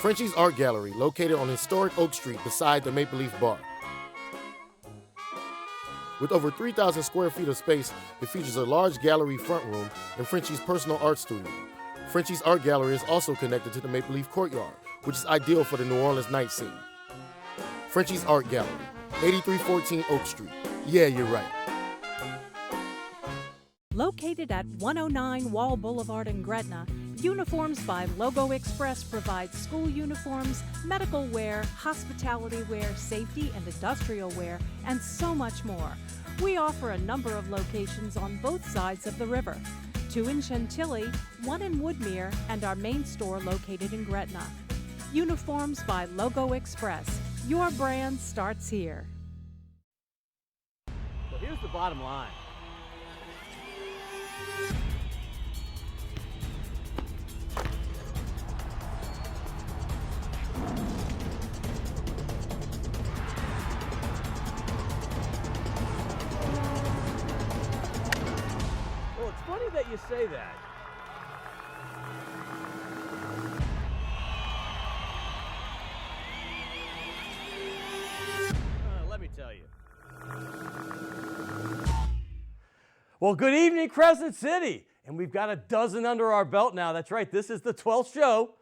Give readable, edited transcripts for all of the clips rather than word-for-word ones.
Frenchie's Art Gallery, located on historic Oak Street beside the Maple Leaf Bar. With over 3,000 square feet of space, it features a large gallery front room and Frenchie's personal art studio. Frenchie's Art Gallery is also connected to the Maple Leaf Courtyard, which is ideal for the New Orleans night scene. Frenchie's Art Gallery, 8314 Oak Street. Yeah, you're right. Located at 109 Wall Boulevard in Gretna, Uniforms by Logo Express provides school uniforms, medical wear, hospitality wear, safety and industrial wear, and so much more. We offer a number of locations on both sides of the river. 2 in Chantilly, 1 in Woodmere, and our main store located in Gretna. Uniforms by Logo Express. Your brand starts here. So here's the bottom line. Well, it's funny that you say that. Let me tell you. Well, good evening, Crescent City. And we've got a dozen under our belt now. That's right, this is the 12th show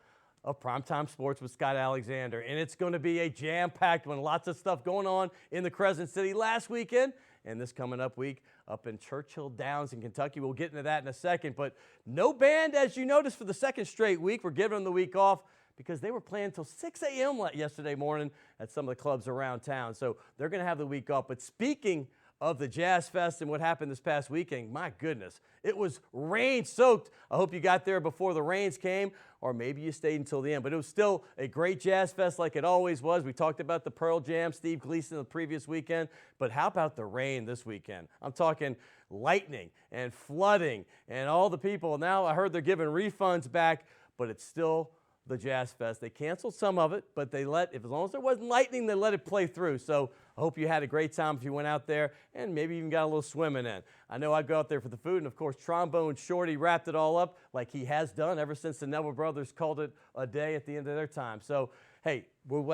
of Primetime Sports with Scott Alexander. And it's going to be a jam-packed one. Lots of stuff going on in the Crescent City last weekend and this coming up week up in Churchill Downs in Kentucky. We'll get into that in a second. But no band, as you noticed, for the second straight week. We're giving them the week off because they were playing until 6 a.m. yesterday morning at some of the clubs around town. So they're going to have the week off. But speaking of the Jazz Fest and what happened this past weekend, my goodness, it was rain-soaked. I hope you got there before the rains came, or maybe you stayed until the end. But it was still a great Jazz Fest like it always was. We talked about the Pearl Jam, Steve Gleason the previous weekend. But how about the rain this weekend? I'm talking lightning and flooding and all the people. Now I heard they're giving refunds back, but it's still the Jazz Fest. They canceled some of it, but they as long as there wasn't lightning, they let it play through. So I hope you had a great time if you went out there and maybe even got a little swimming in. I know I go out there for the food, and of course Trombone Shorty wrapped it all up like he has done ever since the Neville brothers called it a day at the end of their time. So hey,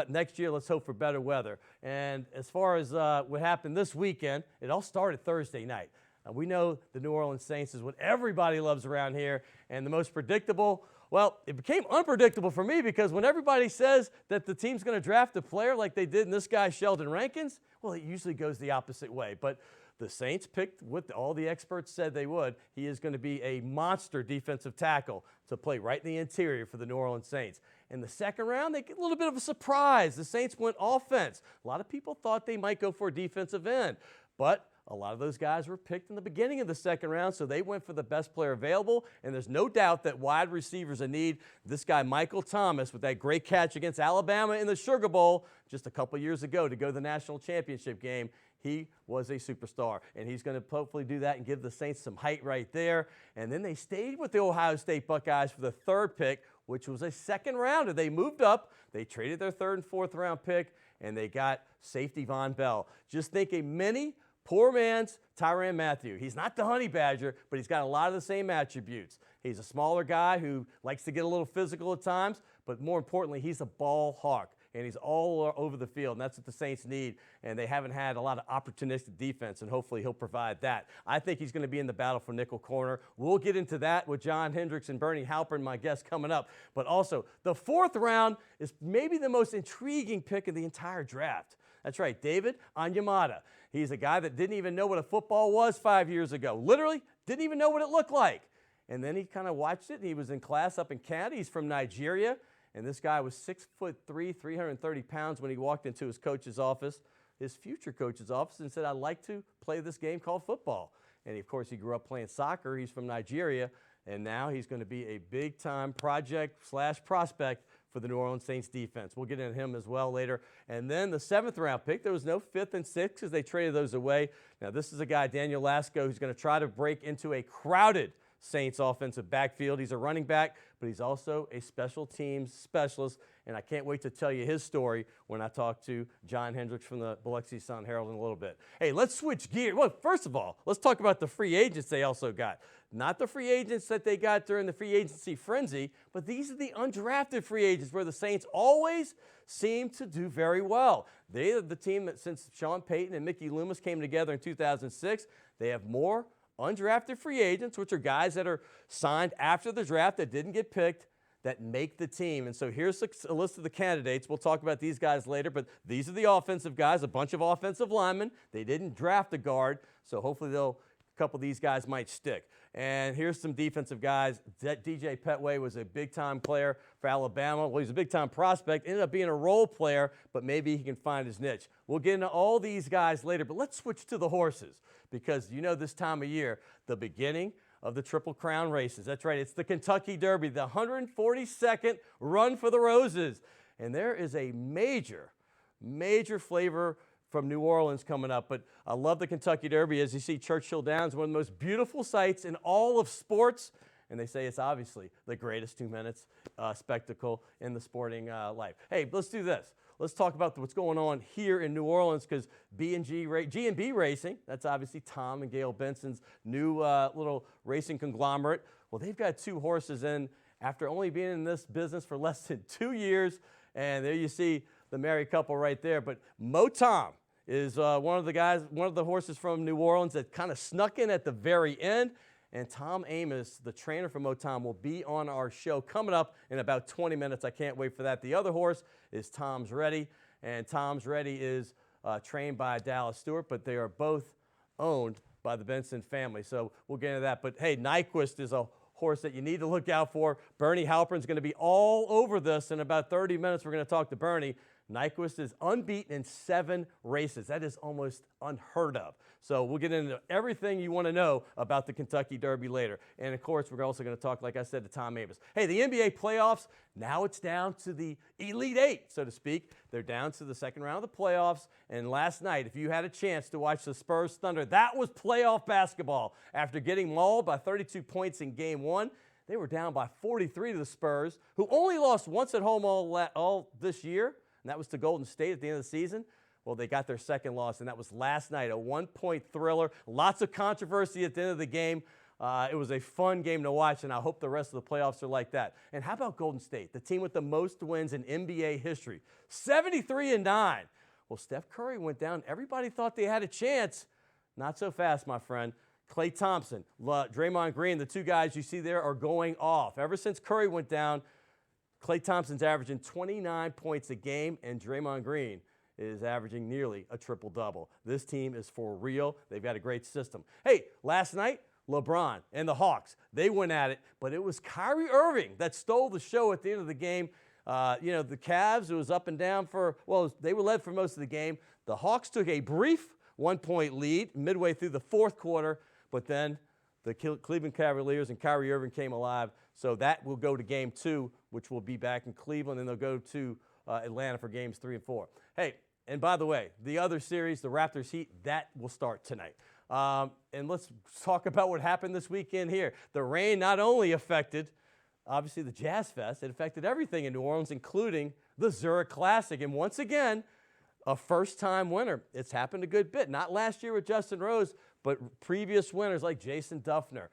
next year let's hope for better weather. And as far as what happened this weekend, it all started Thursday night. We know the New Orleans Saints is what everybody loves around here, and the most predictable. Well, it became unpredictable for me because when everybody says that the team's going to draft a player like they did in this guy, Sheldon Rankins, well, it usually goes the opposite way. But the Saints picked what all the experts said they would. He is going to be a monster defensive tackle to play right in the interior for the New Orleans Saints. In the second round, they get a little bit of a surprise. The Saints went offense. A lot of people thought they might go for a defensive end, but a lot of those guys were picked in the beginning of the second round, so they went for the best player available, and there's no doubt that wide receivers in need. This guy, Michael Thomas, with that great catch against Alabama in the Sugar Bowl just a couple years ago to go to the national championship game, he was a superstar, and he's going to hopefully do that and give the Saints some height right there. And then they stayed with the Ohio State Buckeyes for the third pick, which was a second rounder. They moved up. They traded their third and fourth round pick, and they got safety Von Bell. Just think a mini poor man's Tyrann Mathieu. He's not the honey badger, but he's got a lot of the same attributes. He's a smaller guy who likes to get a little physical at times, but more importantly, he's a ball hawk, and he's all over the field, and that's what the Saints need, and they haven't had a lot of opportunistic defense, and hopefully he'll provide that. I think he's going to be in the battle for nickel corner. We'll get into that with John Hendricks and Bernie Halpern, my guests, coming up. But also, the fourth round is maybe the most intriguing pick of the entire draft. That's right, David Onyemata. He's a guy that didn't even know what a football was 5 years ago. Literally, didn't even know what it looked like. And then he kind of watched it, and he was in class up in Canada. He's from Nigeria, and this guy was 6'3", 330 pounds when he walked into his coach's office, his future coach's office, and said, I'd like to play this game called football. And of course, he grew up playing soccer. He's from Nigeria, and now he's going to be a big-time project/prospect for the New Orleans Saints defense. We'll get into him as well later. And then the seventh round pick, there was no fifth and sixth because they traded those away. Now this is a guy, Daniel Lasco, who's going to try to break into a crowded Saints offensive backfield. He's a running back, but he's also a special teams specialist, and I can't wait to tell you his story when I talk to John Hendricks from the Biloxi Sun-Herald in a little bit. Hey, let's switch gears. Well, first of all, let's talk about the free agents they also got. Not the free agents that they got during the free agency frenzy, but these are the undrafted free agents where the Saints always seem to do very well. They are the team that since Sean Payton and Mickey Loomis came together in 2006, they have more undrafted free agents, which are guys that are signed after the draft that didn't get picked, that make the team. And so here's a list of the candidates. We'll talk about these guys later, but these are the offensive guys, a bunch of offensive linemen. They didn't draft a guard, so hopefully a couple of these guys might stick. And here's some defensive guys. DJ Petway was a big-time player for Alabama. Well, he's a big-time prospect, ended up being a role player, but maybe he can find his niche. We'll get into all these guys later, but let's switch to the horses because you know this time of year, the beginning of the Triple Crown races. That's right, it's the Kentucky Derby, the 142nd Run for the Roses. And there is a major flavor from New Orleans coming up, but I love the Kentucky Derby. As you see, Churchill Downs, one of the most beautiful sights in all of sports, and they say it's obviously the greatest 2 minutes spectacle in the sporting life. Hey, let's do this. Let's talk about what's going on here in New Orleans because G&B Racing, that's obviously Tom and Gail Benson's new little racing conglomerate. Well, they've got 2 horses in after only being in this business for less than 2 years, and there you see the married couple right there. But Mo Tom is one of the horses from New Orleans that kind of snuck in at the very end. And Tom Amos, the trainer for Mo Tom, will be on our show coming up in about 20 minutes. I can't wait for that. The other horse is Tom's Ready, and Tom's Ready is trained by Dallas Stewart, but they are both owned by the Benson family. So we'll get into that. But hey, Nyquist is a horse that you need to look out for. Bernie Halpern's going to be all over this in about 30 minutes. We're going to talk to Bernie. Nyquist is unbeaten in 7 races. That is almost unheard of. So we'll get into everything you want to know about the Kentucky Derby later. And, of course, we're also going to talk, like I said, to Tom Avis. Hey, the NBA playoffs, now it's down to the Elite Eight, so to speak. They're down to the second round of the playoffs. And last night, if you had a chance to watch the Spurs Thunder, that was playoff basketball. After getting mauled by 32 points in Game 1, they were down by 43 to the Spurs, who only lost once at home all this year. And that was to Golden State at the end of the season. Well, they got their second loss, and that was last night, a one-point thriller. Lots of controversy at the end of the game. It was a fun game to watch, and I hope the rest of the playoffs are like that. And how about Golden State, the team with the most wins in NBA history? 73-9. Well, Steph Curry went down. Everybody thought they had a chance. Not so fast, my friend. Klay Thompson, Draymond Green, the 2 guys you see there are going off. Ever since Curry went down, Klay Thompson's averaging 29 points a game, and Draymond Green is averaging nearly a triple-double. This team is for real. They've got a great system. Hey, last night, LeBron and the Hawks, they went at it, but it was Kyrie Irving that stole the show at the end of the game. The Cavs, it was up and down they were led for most of the game. The Hawks took a brief 1-point lead midway through the 4th quarter, but then the Cleveland Cavaliers and Kyrie Irving came alive. So that will go to Game 2, which will be back in Cleveland, and they'll go to Atlanta for Games 3 and 4. Hey, and by the way, the other series, the Raptors Heat, that will start tonight. And let's talk about what happened this weekend here. The rain not only affected, obviously, the Jazz Fest, it affected everything in New Orleans, including the Zurich Classic. And once again, a first-time winner. It's happened a good bit. Not last year with Justin Rose, but previous winners like Jason Duffner,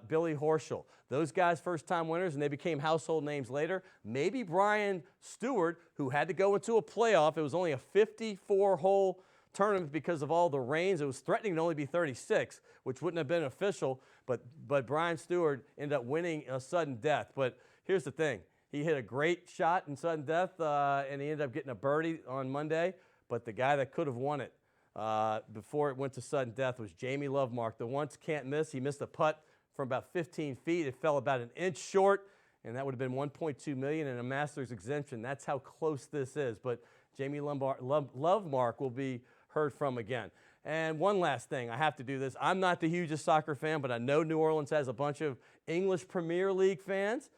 Billy Horschel. Those guys first-time winners, and they became household names later. Maybe Brian Stewart, who had to go into a playoff. It was only a 54-hole tournament because of all the rains. It was threatening to only be 36, which wouldn't have been official. But Brian Stewart ended up winning a sudden death. But here's the thing. He hit a great shot in sudden death, and he ended up getting a birdie on Monday. But the guy that could have won it before it went to sudden death was Jamie Lovemark. The once can't miss. He missed a putt from about 15 feet. It fell about an inch short, and that would have been $1.2 million and a Masters exemption. That's how close this is. But Jamie Lovemark will be heard from again. And one last thing, I have to do this. I'm not the hugest soccer fan, but I know New Orleans has a bunch of English Premier League fans.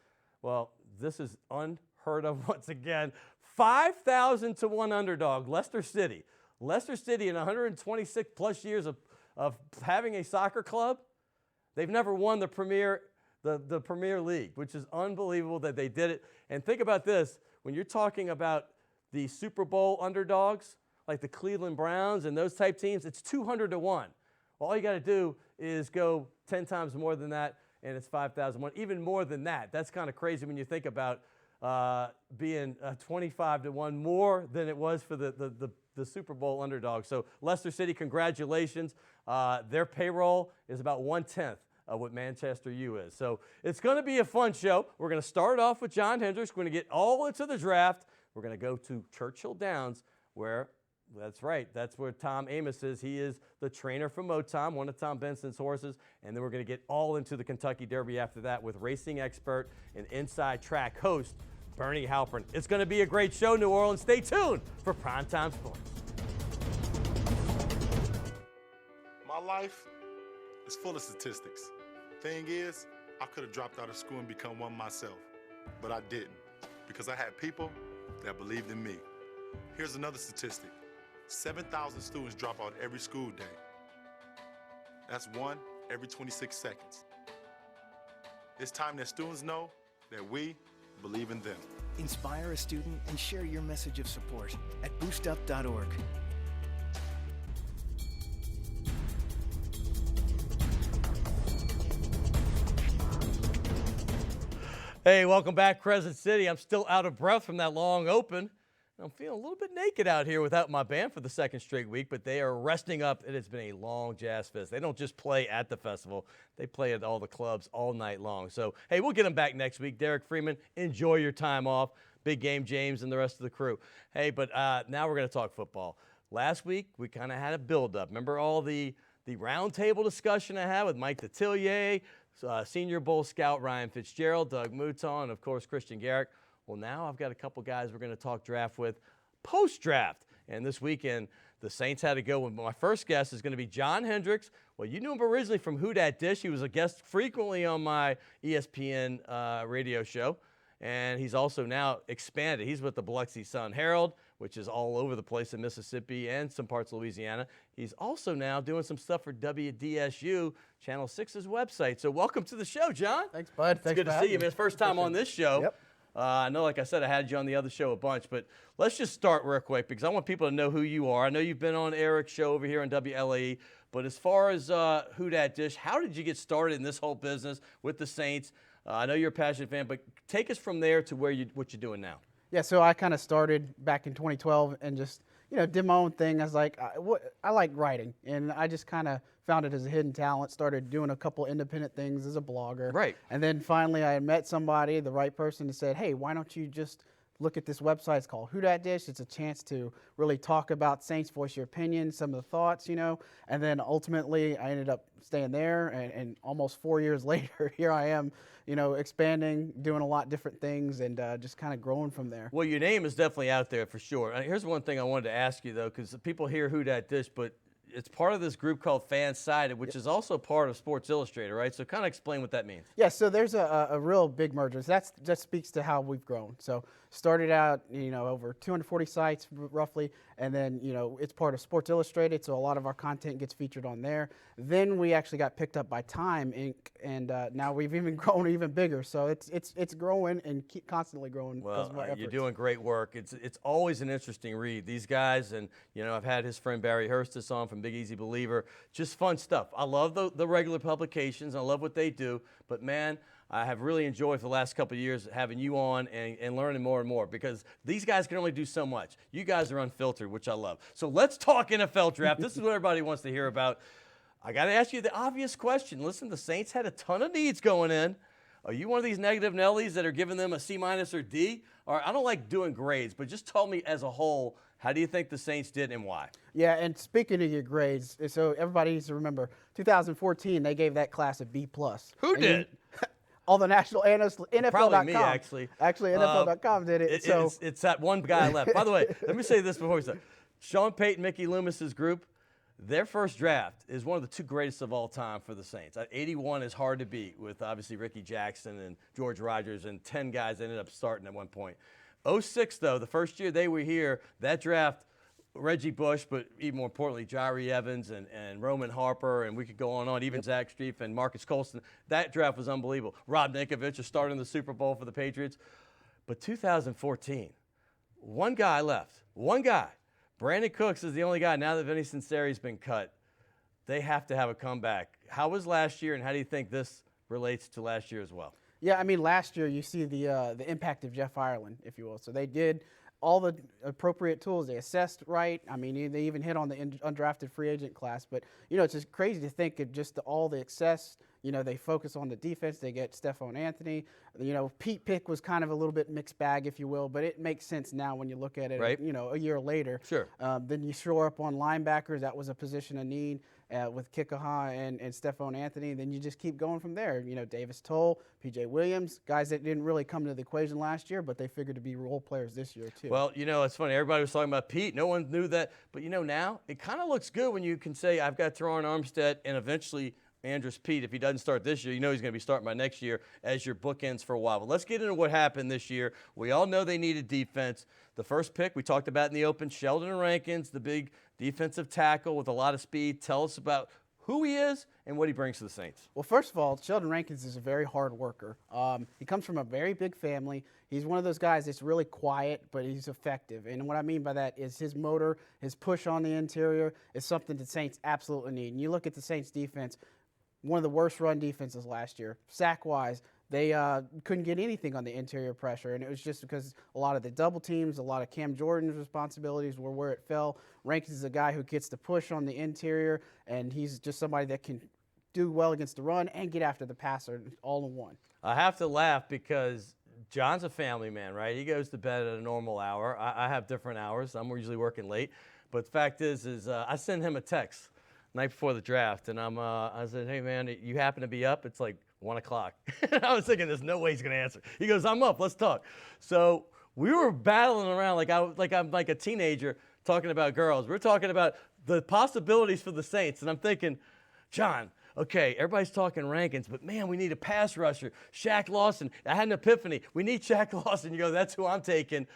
Well, this is unheard of once again. 5,000 to 1 underdog, Leicester City. Leicester City in 126 plus years of having a soccer club, they've never won the Premier the Premier League, which is unbelievable that they did it. And think about this, when you're talking about the Super Bowl underdogs, like the Cleveland Browns and those type teams, it's 200 to 1. Well, all you got to do is go 10 times more than that, and it's 5,001. Even more than that. That's kind of crazy when you think about being 25 to 1 more than it was for the Super Bowl underdog. So Leicester City, congratulations. Their payroll is about 1/10 of what Manchester U is. So it's going to be a fun show. We're going to start off with John Hendricks. We're going to get all into the draft. We're going to go to Churchill Downs, where, that's right, that's where Tom Amos is. He is the trainer for Motom, one of Tom Benson's horses. And then we're going to get all into the Kentucky Derby after that with racing expert and inside track host Bernie Halpern. It's going to be a great show, New Orleans. Stay tuned for Primetime Sports. My life is full of statistics. Thing is, I could have dropped out of school and become one myself, but I didn't because I had people that believed in me. Here's another statistic. 7,000 students drop out every school day. That's one every 26 seconds. It's time that students know that we believe in them. Inspire a student and share your message of support at boostup.org. Hey, welcome back, Crescent City. I'm still out of breath from that long open. I'm feeling a little bit naked out here without my band for the second straight week, but they are resting up. It has been a long Jazz Fest. They don't just play at the festival. They play at all the clubs all night long. So, hey, we'll get them back next week. Derek Freeman, enjoy your time off. Big game, James, and the rest of the crew. Hey, but now we're going to talk football. Last week, we kind of had a build-up. Remember all the roundtable discussion I had with Mike Detillier, Senior Bowl scout Ryan Fitzgerald, Doug Mouton, and, of course, Christian Garrick. Well, now I've got a couple guys we're going to talk draft with post-draft. And this weekend, the Saints had to go with my first guest is going to be John Hendricks. Well, you knew him originally from Who Dat Dish. He was a guest frequently on my ESPN radio show. And he's also now expanded. He's with the Biloxi Sun-Herald, which is all over the place in Mississippi and some parts of Louisiana. He's also now doing some stuff for WDSU, Channel 6's website. So welcome to the show, John. Thanks, bud. It's good to see you, man. First time on this show. Yep. I know, like I said, I had you on the other show a bunch, but let's just start real quick because I want people to know who you are. I know you've been on Eric's show over here on WLAE, but as far as Who Dat Dish, how did you get started in this whole business with the Saints? I know you're a passionate fan, but take us from there to what you're doing now. Yeah, so I kind of started back in 2012 and just, did my own thing. I was like, I like writing, and I just kind of found it as a hidden talent, started doing a couple independent things as a blogger. Right. And then finally I had met somebody, the right person, and said, hey, why don't you just look at this website? It's called Who Dat Dish. It's a chance to really talk about Saints, voice your opinion, some of the thoughts, And then ultimately I ended up staying there, and almost 4 years later, here I am, expanding, doing a lot different things, and just kind of growing from there. Well, your name is definitely out there for sure. Here's one thing I wanted to ask you, though, because people hear Who Dat Dish, but it's part of this group called Fansided, which is also part of Sports Illustrated, right? So kind of explain what that means. Yeah, so there's a real big merger. So that speaks to how we've grown. So started out, over 240 sites roughly, and then, it's part of Sports Illustrated, so a lot of our content gets featured on there. Then we actually got picked up by Time Inc., and now we've even grown even bigger. So it's growing and keep constantly growing. Well, you're doing great work. It's always an interesting read. These guys, and, I've had his friend Barry Hurstis on from Big Easy Believer. Just fun stuff. I love the regular publications. I love what they do. But, man, I have really enjoyed for the last couple of years having you on and learning more and more because these guys can only do so much. You guys are unfiltered, which I love. So let's talk NFL draft. This is what everybody wants to hear about. I got to ask you the obvious question. Listen, the Saints had a ton of needs going in. Are you one of these negative Nellies that are giving them a C- or D? Or I don't like doing grades, but just tell me as a whole, how do you think the Saints did and why? Yeah, and speaking of your grades, so everybody needs to remember, 2014, they gave that class a B+. Who did? All the national analysts, NFL.com. Probably me, actually. Actually, NFL.com did it. It's that one guy left. By the way, let me say this before we start. Sean Payton, Mickey Loomis's group, their first draft is one of the two greatest of all time for the Saints. 81 is hard to beat with obviously Ricky Jackson and George Rogers and 10 guys ended up starting at one point. 06, though, the first year they were here, that draft Reggie Bush, but even more importantly, Jyrie Evans and Roman Harper, and we could go on, even Zach Strief and Marcus Colston. That draft was unbelievable. Rob Ninkovich is starting the Super Bowl for the Patriots. But 2014, one guy left. One guy. Brandon Cooks is the only guy. Now that Vinny Cincinnati's been cut, they have to have a comeback. How was last year, and how do you think this relates to last year as well? Yeah, I mean, last year you see the impact of Jeff Ireland, if you will. So they did all the appropriate tools. They assessed right. I mean, they even hit on the undrafted free agent class. But, it's just crazy to think of just all the excess. They focus on the defense. They get Stephon Anthony. Pete Pick was kind of a little bit mixed bag, if you will, but it makes sense now when you look at it, right. A year later. Sure. Then you shore up on linebackers. That was a position of need with Kikaha and Stephon Anthony. Then you just keep going from there. Davis Toll, P.J. Williams, guys that didn't really come to the equation last year, but they figured to be role players this year too. Well, it's funny. Everybody was talking about Pete. No one knew that. But, now it kind of looks good when you can say, I've got Teron Armstead and eventually Andrus Peat. If he doesn't start this year, he's going to be starting by next year as your bookends for a while. But let's get into what happened this year. We all know they needed defense. The first pick we talked about in the open, Sheldon Rankins, the big defensive tackle with a lot of speed. Tell us about who he is and what he brings to the Saints. Well, first of all, Sheldon Rankins is a very hard worker. He comes from a very big family. He's one of those guys that's really quiet, but he's effective. And what I mean by that is his motor, his push on the interior is something the Saints absolutely need. And you look at the Saints defense, one of the worst run defenses last year. Sack-wise, they couldn't get anything on the interior pressure, and it was just because a lot of the double teams, a lot of Cam Jordan's responsibilities were where it fell. Rankins is a guy who gets the push on the interior, and he's just somebody that can do well against the run and get after the passer all in one. I have to laugh because John's a family man, right? He goes to bed at a normal hour. I have different hours. I'm usually working late. But the fact is I send him a text night before the draft, and I said, hey, man, you happen to be up? It's like 1 o'clock. I was thinking, there's no way he's going to answer. He goes, I'm up. Let's talk. So we were battling around like I'm like a teenager talking about girls. We're talking about the possibilities for the Saints, and I'm thinking, John, okay, everybody's talking Rankins, but, man, we need a pass rusher. Shaq Lawson. I had an epiphany. We need Shaq Lawson. You go, that's who I'm taking.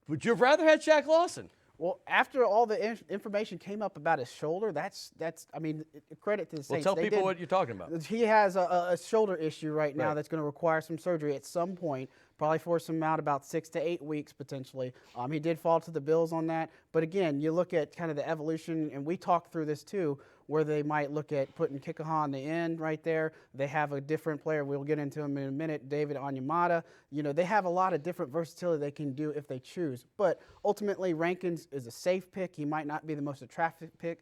Would you have rather had Shaq Lawson? Well, after all the information came up about his shoulder, that's I mean, credit to the Saints. Well, tell people what you're talking about. He has a shoulder issue right now that's going to require some surgery at some point, probably force him out about 6 to 8 weeks potentially. He did fall to the Bills on that. But, again, you look at kind of the evolution, and we talked through this too, where they might look at putting Kikaha on the end right there. They have a different player. We'll get into him in a minute, David Onyemata. They have a lot of different versatility they can do if they choose. But ultimately, Rankins is a safe pick. He might not be the most attractive pick,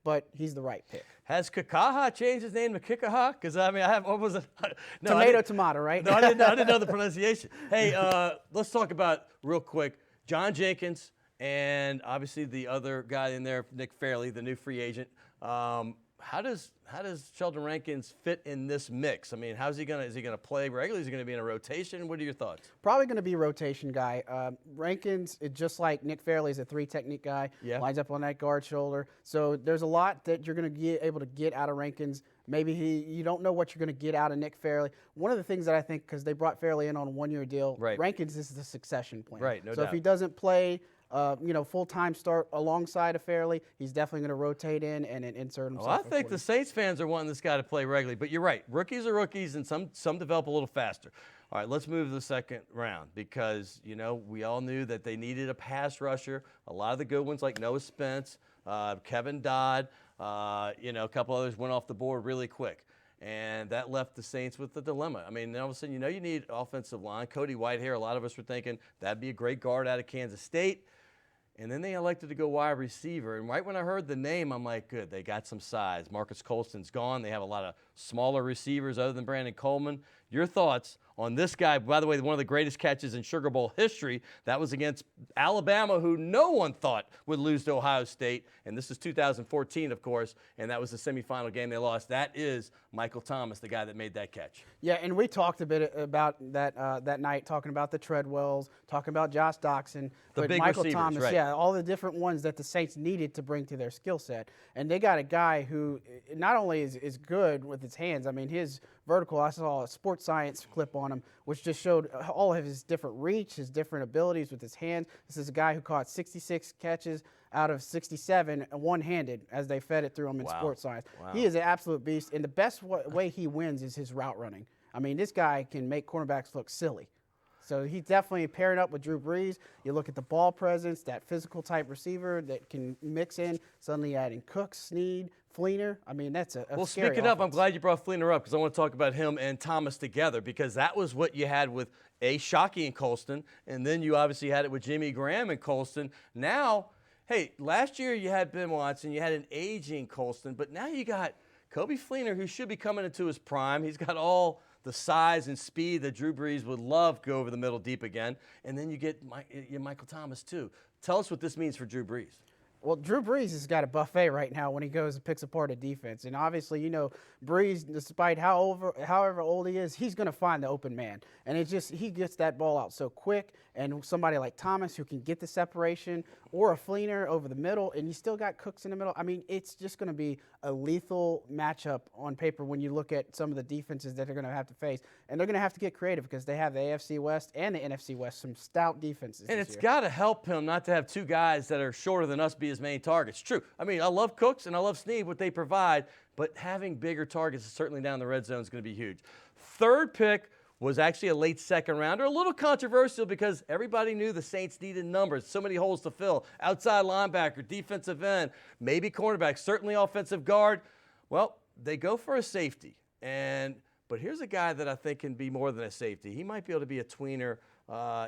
but he's the right pick. Has Kikaha changed his name to Kikaha? Because, what was it? No, Tomato, right? No, I didn't know the pronunciation. Hey, let's talk about, real quick, John Jenkins and obviously the other guy in there, Nick Fairley, the new free agent. How does Sheldon Rankins fit in this mix? I mean, is he gonna play regularly? Is he gonna be in a rotation? What are your thoughts? Probably gonna be a rotation guy. Rankins, just like Nick Fairley, is a 3 technique guy. Yeah. Lines up on that guard shoulder. So there's a lot that you're gonna be able to get out of Rankins. Maybe you don't know what you're going to get out of Nick Fairley. One of the things that I think, because they brought Fairley in on a 1-year deal, right. Rankins is the succession plan. Right, no so doubt. if he doesn't play, full-time start alongside of Fairley, he's definitely going to rotate in and insert himself. Well, I think the Saints fans are wanting this guy to play regularly, but you're right. Rookies are rookies, and some develop a little faster. All right, let's move to the second round because, we all knew that they needed a pass rusher. A lot of the good ones like Noah Spence, Kevin Dodd, a couple others went off the board really quick. And that left the Saints with the dilemma. I mean, all of a sudden, you need offensive line. Cody Whitehair, a lot of us were thinking that'd be a great guard out of Kansas State. And then they elected to go wide receiver. And right when I heard the name, I'm like, good, they got some size. Marcus Colston's gone. They have a lot of smaller receivers other than Brandon Coleman. Your thoughts on this guy? By the way, one of the greatest catches in Sugar Bowl history. That was against Alabama, who no one thought would lose to Ohio State. And this is 2014, of course, and that was the semifinal game they lost. That is Michael Thomas, the guy that made that catch. Yeah, and we talked a bit about that night, talking about the Treadwells, talking about Josh Doxson. The but big Michael receivers, Thomas, right. Yeah, all the different ones that the Saints needed to bring to their skill set. And they got a guy who not only is good with his hands, I mean, his vertical. I saw a sports science clip on him, which just showed all of his different reach, his different abilities with his hands. This is a guy who caught 66 catches out of 67 one-handed as they fed it through him in sports science. Wow. He is an absolute beast, and the best way he wins is his route running. I mean, this guy can make cornerbacks look silly. So he's definitely pairing up with Drew Brees. You look at the ball presence, that physical type receiver that can mix in, suddenly adding Cooks, Snead, Fleener. I mean, that's a Well, scary speaking of, I'm offense. glad you brought Fleener up because I want to talk about him and Thomas together because that was what you had with Shockey and Colston, and then you obviously had it with Jimmy Graham and Colston. Now, hey, last year you had Ben Watson, you had an aging Colston, but now you got Kobe Fleener, who should be coming into his prime. He's got all the size and speed that Drew Brees would love to go over the middle deep again. And then you get Michael Thomas, too. Tell us what this means for Drew Brees. Well, Drew Brees has got a buffet right now when he goes and picks apart a defense. And obviously, Brees, despite however old he is, he's going to find the open man. And he gets that ball out so quick. And somebody like Thomas who can get the separation, or a Fleener over the middle, and you still got Cooks in the middle. I mean, it's just going to be a lethal matchup on paper when you look at some of the defenses that they're going to have to face. And they're going to have to get creative because they have the AFC West and the NFC West, some stout defenses And this it's year. got to help him not to have two guys that are shorter than us be his main targets. True. I mean, I love Cooks and I love Snead, what they provide, but having bigger targets certainly down the red zone is going to be huge. Third pick was actually a late second rounder, a little controversial because everybody knew the Saints needed numbers, so many holes to fill, outside linebacker, defensive end, maybe cornerback, certainly offensive guard. Well, they go for a safety, but here's a guy that I think can be more than a safety. He might be able to be a tweener.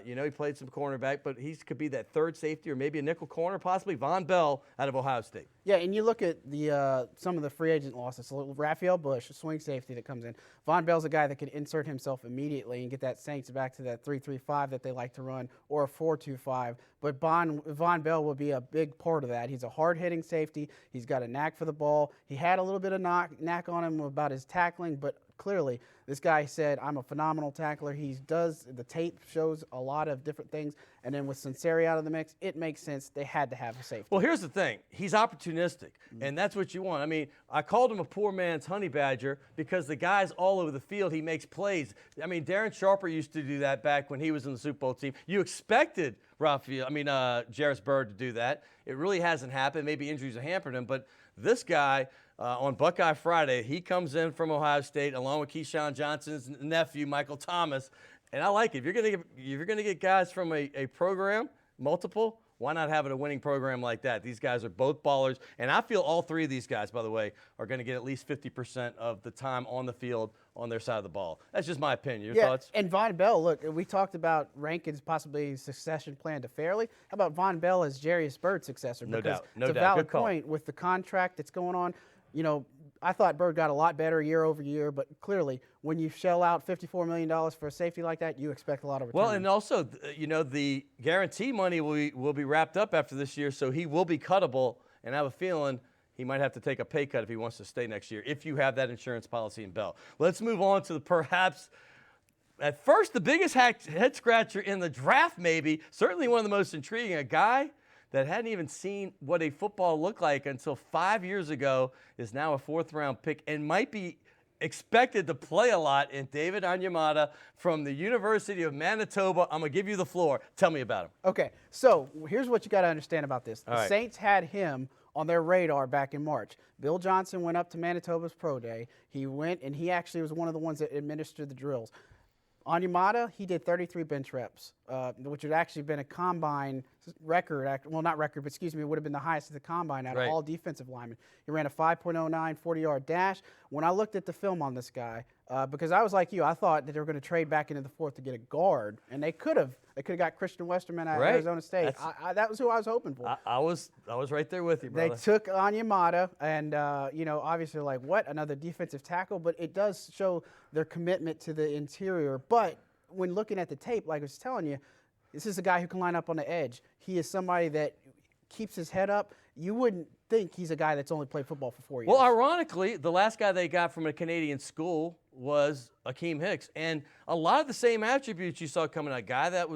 He played some cornerback, but he could be that third safety or maybe a nickel corner, possibly Von Bell out of Ohio State. Yeah, and you look at the some of the free agent losses. So Raphael Bush, a swing safety that comes in. Von Bell's a guy that can insert himself immediately and get that Saints back to that 3-3-5 that they like to run, or a 4-2-5. But Von Bell will be a big part of that. He's a hard-hitting safety. He's got a knack for the ball. He had a little bit of knack on him about his tackling, but clearly this guy said, I'm a phenomenal tackler. The tape shows a lot of different things. And then with Sinceri out of the mix, it makes sense. They had to have a safety. Well, here's the thing. He's opportunistic, and that's what you want. I mean, I called him a poor man's honey badger because the guy's all over the field. He makes plays. I mean, Darren Sharper used to do that back when he was in the Super Bowl team. You expected Jarris Byrd to do that. It really hasn't happened. Maybe injuries have hampered him, but this guy on Buckeye Friday, he comes in from Ohio State along with Keyshawn Johnson's nephew, Michael Thomas. And I like it. If you're gonna get guys from a program, multiple, why not have it a winning program like that? These guys are both ballers, and I feel all three of these guys, by the way, are going to get at least 50% of the time on the field on their side of the ball. That's just my opinion. Your thoughts? And Von Bell, look, we talked about Rankin's possibly succession plan to Fairley. How about Von Bell as Jarris Bird's successor? No because doubt. No it's doubt. a valid Good call. point with the contract that's going on. I thought Bird got a lot better year over year, but clearly when you shell out $54 million for a safety like that, you expect a lot of return. Well, and also, the guarantee money will be wrapped up after this year, so he will be cuttable, and I have a feeling he might have to take a pay cut if he wants to stay next year, if you have that insurance policy in Bell. Let's move on to perhaps, at first, the biggest head scratcher in the draft maybe, certainly one of the most intriguing, a guy that hadn't even seen what a football looked like until 5 years ago, is now a fourth-round pick and might be expected to play a lot in David Onyemata from the University of Manitoba. I'm going to give you the floor. Tell me about him. Okay, so here's what you got to understand about this. All The right. Saints had him on their radar back in March. Bill Johnson went up to Manitoba's pro day. He went, and he actually was one of the ones that administered the drills. Onyemata, he did 33 bench reps, which would actually been a combine record. Well, not record, but excuse me, it would have been the highest of the combine out of all defensive linemen. He ran a 5.09 40-yard dash. When I looked at the film on this guy, because I was like you, I thought that they were going to trade back into the fourth to get a guard, and they could have. They could have got Christian Westerman out of Arizona State. That was who I was hoping for. I was right there with you, brother. They took Onyemata, and obviously like, what, another defensive tackle? But it does show their commitment to the interior. But when looking at the tape, like I was telling you, this is a guy who can line up on the edge. He is somebody that keeps his head up. You wouldn't think he's a guy that's only played football for 4 years. Well, ironically, the last guy they got from a Canadian school was Akeem Hicks. And a lot of the same attributes you saw coming out. A guy that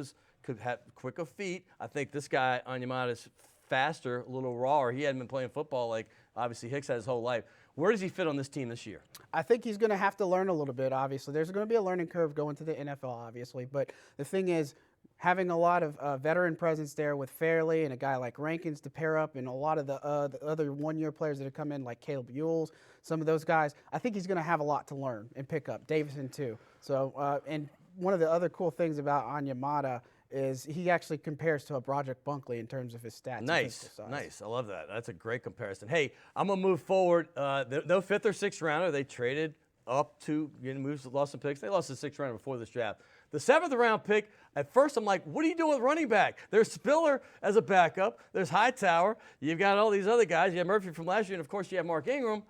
could have quicker feet. I think this guy, Onyemata, is faster, a little rawer. He hadn't been playing football like obviously Hicks had his whole life. Where does he fit on this team this year? I think he's going to have to learn a little bit, obviously. There's going to be a learning curve going to the NFL, obviously. But the thing is, having a lot of veteran presence there with Fairley and a guy like Rankins to pair up, and a lot of the other one-year players that have come in, like Caleb Ewells, some of those guys, I think he's going to have a lot to learn and pick up. Davison, too. So, and one of the other cool things about Onyemata is he actually compares to a Broderick Bunkley in terms of his stats. Nice, nice. I love that. That's a great comparison. Hey, I'm going to move forward. No fifth or sixth rounder. They traded up to, lost some picks. They lost the sixth rounder before this draft. The seventh round pick, at first I'm like, what are you doing with running back? There's Spiller as a backup. There's Hightower. You've got all these other guys. You have Murphy from last year, and of course you have Mark Ingram.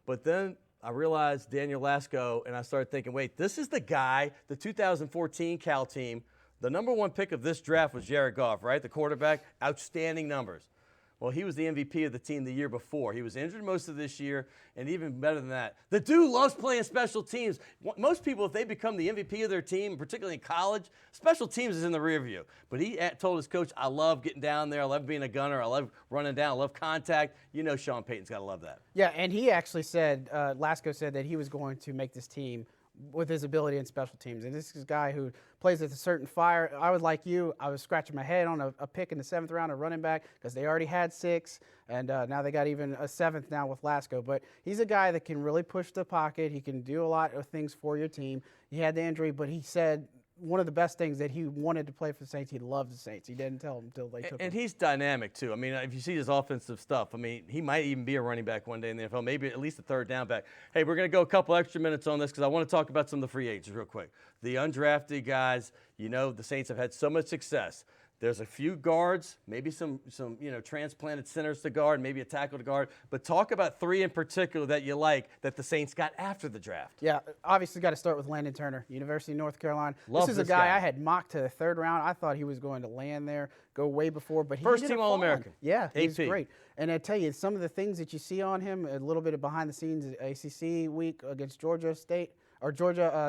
But then I realized Daniel Lasco, and I started thinking, wait, this is the guy, the 2014 Cal team. The number one pick of this draft was Jared Goff, right? The quarterback, outstanding numbers. Well, he was the MVP of the team the year before. He was injured most of this year, and even better than that, the dude loves playing special teams. Most people, if they become the MVP of their team, particularly in college, special teams is in the rear view. But he told his coach, I love getting down there. I love being a gunner. I love running down. I love contact. You know Sean Payton's got to love that. Yeah, and he actually said, Lasco said that he was going to make this team with his ability in special teams. And this is a guy who plays with a certain fire. I was like you. I was scratching my head on a pick in the seventh round of running back because they already had 6, and now they got even a 7th now with Lasco. But he's a guy that can really push the pocket. He can do a lot of things for your team. He had the injury, but he said one of the best things that he wanted to play for the Saints. He loved the Saints. He didn't tell them until they took him. And he's dynamic, too. I mean, if you see his offensive stuff, I mean, he might even be a running back one day in the NFL, maybe at least a third down back. Hey, we're going to go a couple extra minutes on this because I want to talk about some of the free agents real quick. The undrafted guys, the Saints have had so much success. There's a few guards, maybe some transplanted centers to guard, maybe a tackle to guard. But talk about 3 in particular that you like that the Saints got after the draft. Yeah, obviously got to start with Landon Turner, University of North Carolina. Love this is a guy I had mocked to the 3rd round. I thought he was going to land there, go way before, but he first ended team up All-American. Yeah, he's AP. great. And I tell you, some of the things that you see on him, a little bit of behind the scenes at ACC week against Georgia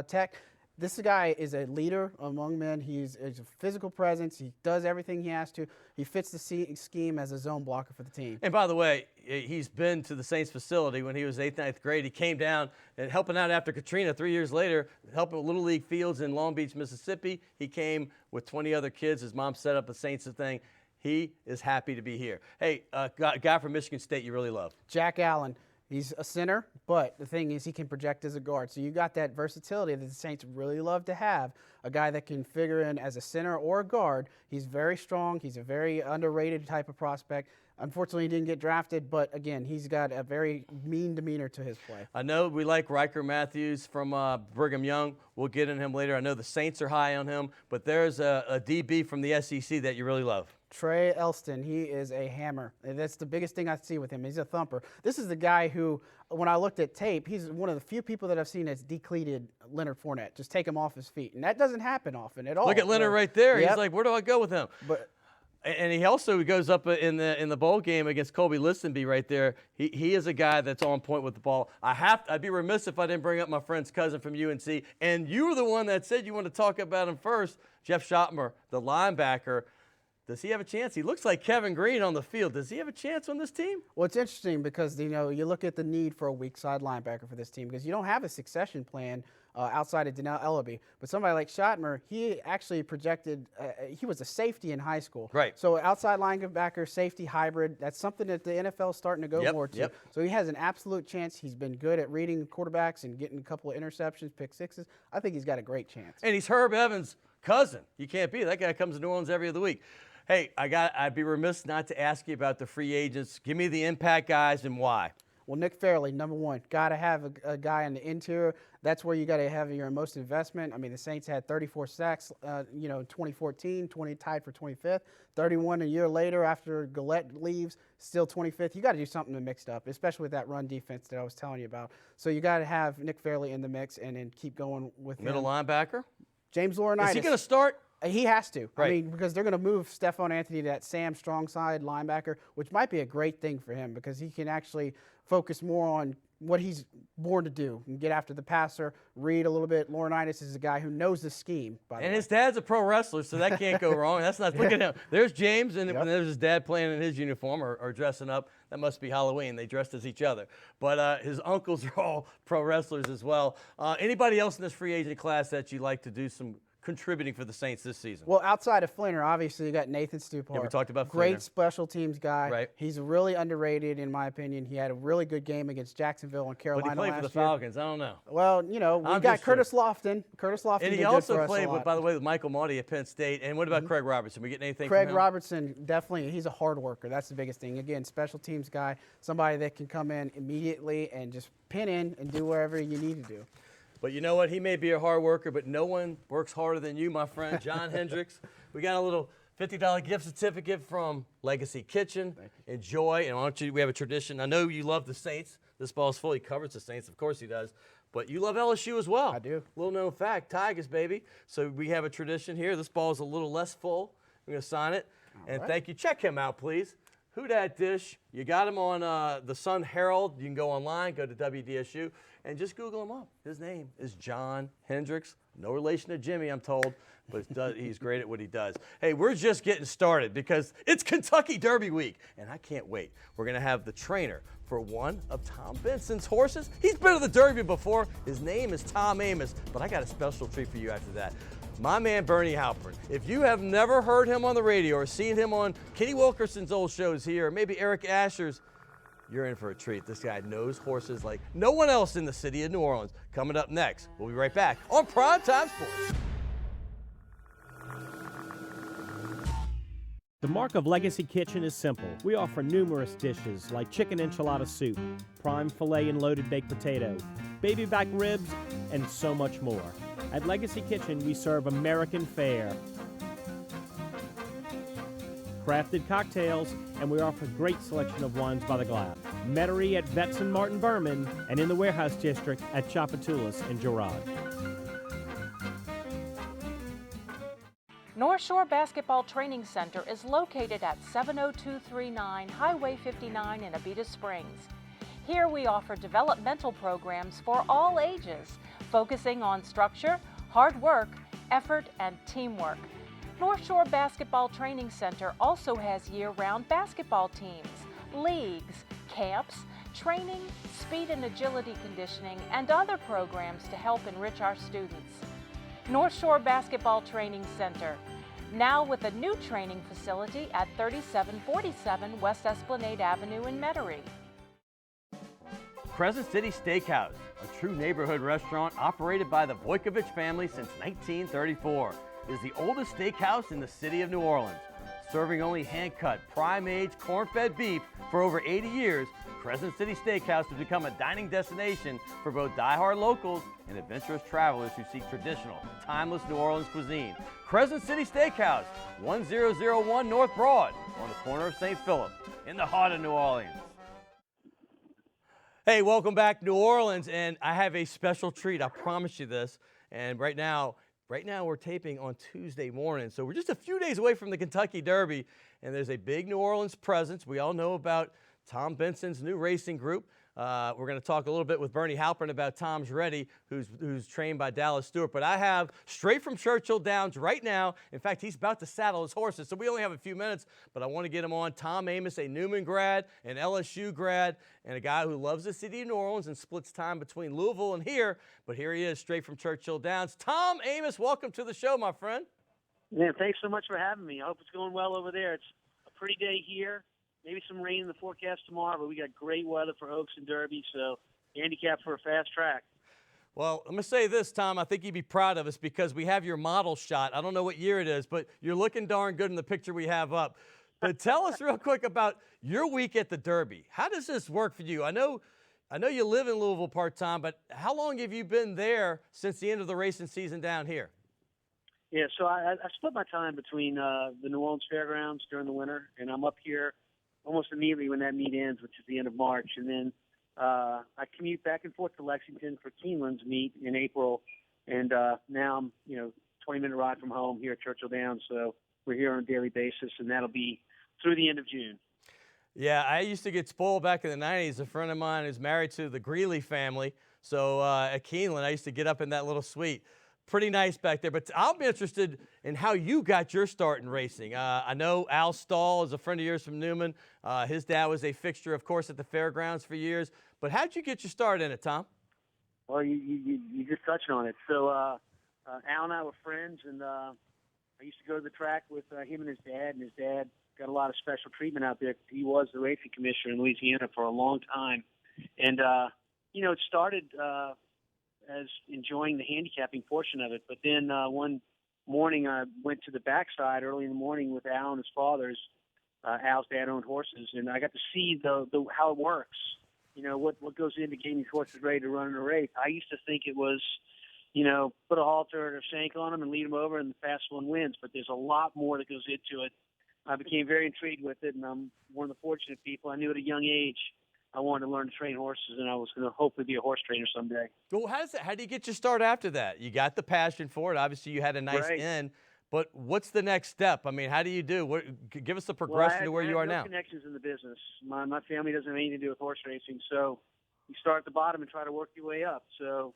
Tech. This guy is a leader among men. He's a physical presence. He does everything he has to. He fits the scheme as a zone blocker for the team. And by the way, he's been to the Saints facility when he was 8th, 9th grade. He came down and helping out after Katrina 3 years later, helping with Little League fields in Long Beach, Mississippi. He came with 20 other kids. His mom set up a Saints thing. He is happy to be here. Hey, guy from Michigan State you really love. Jack Allen. He's a center, but the thing is he can project as a guard. So you got that versatility that the Saints really love to have, a guy that can figure in as a center or a guard. He's very strong. He's a very underrated type of prospect. Unfortunately, he didn't get drafted, but again, he's got a very mean demeanor to his play. I know we like Riker Matthews from Brigham Young. We'll get in him later. I know the Saints are high on him, but there's a DB from the SEC that you really love. Trey Elston, he is a hammer. And that's the biggest thing I see with him. He's a thumper. This is the guy who, when I looked at tape, he's one of the few people that I've seen that's decleated Leonard Fournette. Just take him off his feet. And that doesn't happen often at all. Look at Leonard right there. Yep. He's like, where do I go with him? And he also goes up in the bowl game against Colby Listenby right there. He is a guy that's on point with the ball. I'd be remiss if I didn't bring up my friend's cousin from UNC. And you were the one that said you want to talk about him first, Jeff Schottmer, the linebacker. Does he have a chance? He looks like Kevin Green on the field. Does he have a chance on this team? Well, it's interesting because, you look at the need for a weak side linebacker for this team because you don't have a succession plan outside of Donnell Ellaby. But somebody like Schottmer, he actually projected, he was a safety in high school. Right. So outside linebacker, safety hybrid, that's something that the NFL is starting to go more to. Yep. So he has an absolute chance. He's been good at reading quarterbacks and getting a couple of interceptions, pick sixes. I think he's got a great chance. And he's Herb Evans' cousin. You can't beat it. That guy comes to New Orleans every other week. Hey, I'd be remiss not to ask you about the free agents. Give me the impact guys and why. Well, Nick Fairley, number one. Got to have a guy in the interior. That's where you got to have your most investment. I mean, the Saints had 34 sacks, in 2014, 20 tied for 25th. 31 a year later after Gillette leaves, still 25th. You got to do something to mix it up, especially with that run defense that I was telling you about. So you got to have Nick Fairley in the mix and then keep going with Middle linebacker? James Laurinaitis. Is he going to start? He has to. Right. I mean, because they're going to move Stephon Anthony to that Sam strong side linebacker, which might be a great thing for him because he can actually focus more on what he's born to do and get after the passer, read a little bit. Laurinaitis is a guy who knows the scheme, by the way. And his dad's a pro wrestler, so that can't go wrong. That's not. Look at him. There's James, and Yep. there's his dad playing in his uniform or dressing up. That must be Halloween. They dressed as each other. But his uncles are all pro wrestlers as well. Anybody else in this free agent class that you'd like to do some contributing for the Saints this season? Well, outside of Flinner, obviously you got Nathan Stupar. Yeah, we talked about Great Flinner. special teams guy. Right. He's really underrated in my opinion. He had a really good game against Jacksonville and But Carolina he played last for the year. Falcons. I don't know. Well, you know, I'm we got just Curtis Lofton. Curtis Lofton And did he good also for us played a lot. by the way, with Michael Marty at Penn State. And what about Craig Robertson? We getting anything Craig from him? Robertson, definitely, he's a hard worker. That's the biggest thing. Again, special teams guy, somebody that can come in immediately and just pin in and do whatever you need to do. But you know what? He may be a hard worker, but no one works harder than you, my friend, John Hendricks. We got a little $50 gift certificate from Legacy Kitchen. Enjoy. And why don't you, we have a tradition. I know you love the Saints. This ball's full. He covers the Saints. Of course he does. But you love LSU as well. I do. Little known fact, Tigers, baby. So we have a tradition here. This ball is a little less full. We're going to sign it. And thank you. Check him out, please. Who Dat Dish. You got him on the Sun Herald. You can go online, go to WDSU, and just Google him up. His name is John Hendricks. No relation to Jimmy, I'm told, but he's great at what he does. Hey, we're just getting started because it's Kentucky Derby week, and I can't wait. We're going to have the trainer for one of Tom Benson's horses. He's been to the Derby before. His name is Tom Amos, but I got a special treat for you after that. My man, Bernie Halpern. If you have never heard him on the radio or seen him on Kenny Wilkerson's old shows here, or maybe Eric Asher's, you're in for a treat. This guy knows horses like no one else in the city of New Orleans. Coming up next, we'll be right back on Primetime Sports. The mark of Legacy Kitchen is simple. We offer numerous dishes like chicken enchilada soup, prime filet and loaded baked potato, baby back ribs, and so much more. At Legacy Kitchen, we serve American fare, crafted cocktails, and we offer a great selection of wines by the glass. Metairie at Vets and Martin Berman, and in the Warehouse District at Chapatulas and Girard. North Shore Basketball Training Center is located at 70239 Highway 59 in Abita Springs. Here we offer developmental programs for all ages, focusing on structure, hard work, effort, and teamwork. North Shore Basketball Training Center also has year-round basketball teams, leagues, camps, training, speed and agility conditioning, and other programs to help enrich our students. North Shore Basketball Training Center, now with a new training facility at 3747 West Esplanade Avenue in Metairie. Crescent City Steakhouse, a true neighborhood restaurant operated by the Vojkovic family since 1934, is the oldest steakhouse in the city of New Orleans. Serving only hand-cut, prime-aged, corn-fed beef for over 80 years, Crescent City Steakhouse has become a dining destination for both die-hard locals and adventurous travelers who seek traditional, timeless New Orleans cuisine. Crescent City Steakhouse, 1001 North Broad, on the corner of St. Philip, in the heart of New Orleans. Hey, welcome back, New Orleans, and I have a special treat. I promise you this. And right now we're taping on Tuesday morning, so we're just a few days away from the Kentucky Derby, and there's a big New Orleans presence. We all know about Tom Benson's new racing group. We're going to talk a little bit with Bernie Halpern about Tom's Ready, who's trained by Dallas Stewart. But I have straight from Churchill Downs right now. In fact, he's about to saddle his horses, so we only have a few minutes, but I want to get him on. Tom Amos, a Newman grad, an LSU grad, and a guy who loves the city of New Orleans and splits time between Louisville and here. But here he is, straight from Churchill Downs. Tom Amos, welcome to the show, my friend. Man, thanks so much for having me. I hope it's going well over there. It's a pretty day here. Maybe some rain in the forecast tomorrow, but we got great weather for Oaks and Derby, so handicap for a fast track. Well, I'm going to say this, Tom. I think you'd be proud of us because we have your model shot. I don't know what year it is, but you're looking darn good in the picture we have up. But tell us real quick about your week at the Derby. How does this work for you? I know you live in Louisville part-time, but how long have you been there since the end of the racing season down here? Yeah, so I split my time between the New Orleans Fairgrounds during the winter, and I'm up here almost immediately when that meet ends, which is the end of March. And then I commute back and forth to Lexington for Keeneland's meet in April. And now I'm, 20-minute ride from home here at Churchill Downs. So we're here on a daily basis, and that'll be through the end of June. Yeah, I used to get spoiled back in the 90s. A friend of mine is married to the Greeley family. So at Keeneland, I used to get up in that little suite. Pretty nice back there. But I'll be interested in how you got your start in racing. I know Al Stahl is a friend of yours from Newman. His dad was a fixture, of course, at the fairgrounds for years. But how'd you get your start in it, Tom? Well, you just touched on it. So Al and I were friends, and I used to go to the track with him and his dad got a lot of special treatment out there. He was the racing commissioner in Louisiana for a long time. And, it started as enjoying the handicapping portion of it. But then one morning I went to the backside early in the morning with Al and his fathers. Al's dad owned horses, and I got to see the how it works. What goes into getting these horses ready to run in a race. I used to think it was, put a halter or a shank on them and lead them over, and the fast one wins. But there's a lot more that goes into it. I became very intrigued with it, and I'm one of the fortunate people. I knew at a young age I wanted to learn to train horses, and I was going to hopefully be a horse trainer someday. Well, how do you get your start after that? You got the passion for it. Obviously, you had a nice end. But what's the next step? I mean, how do you do? Give us the progression to where you are now. I have no connections in the business. My family doesn't have anything to do with horse racing, so you start at the bottom and try to work your way up. So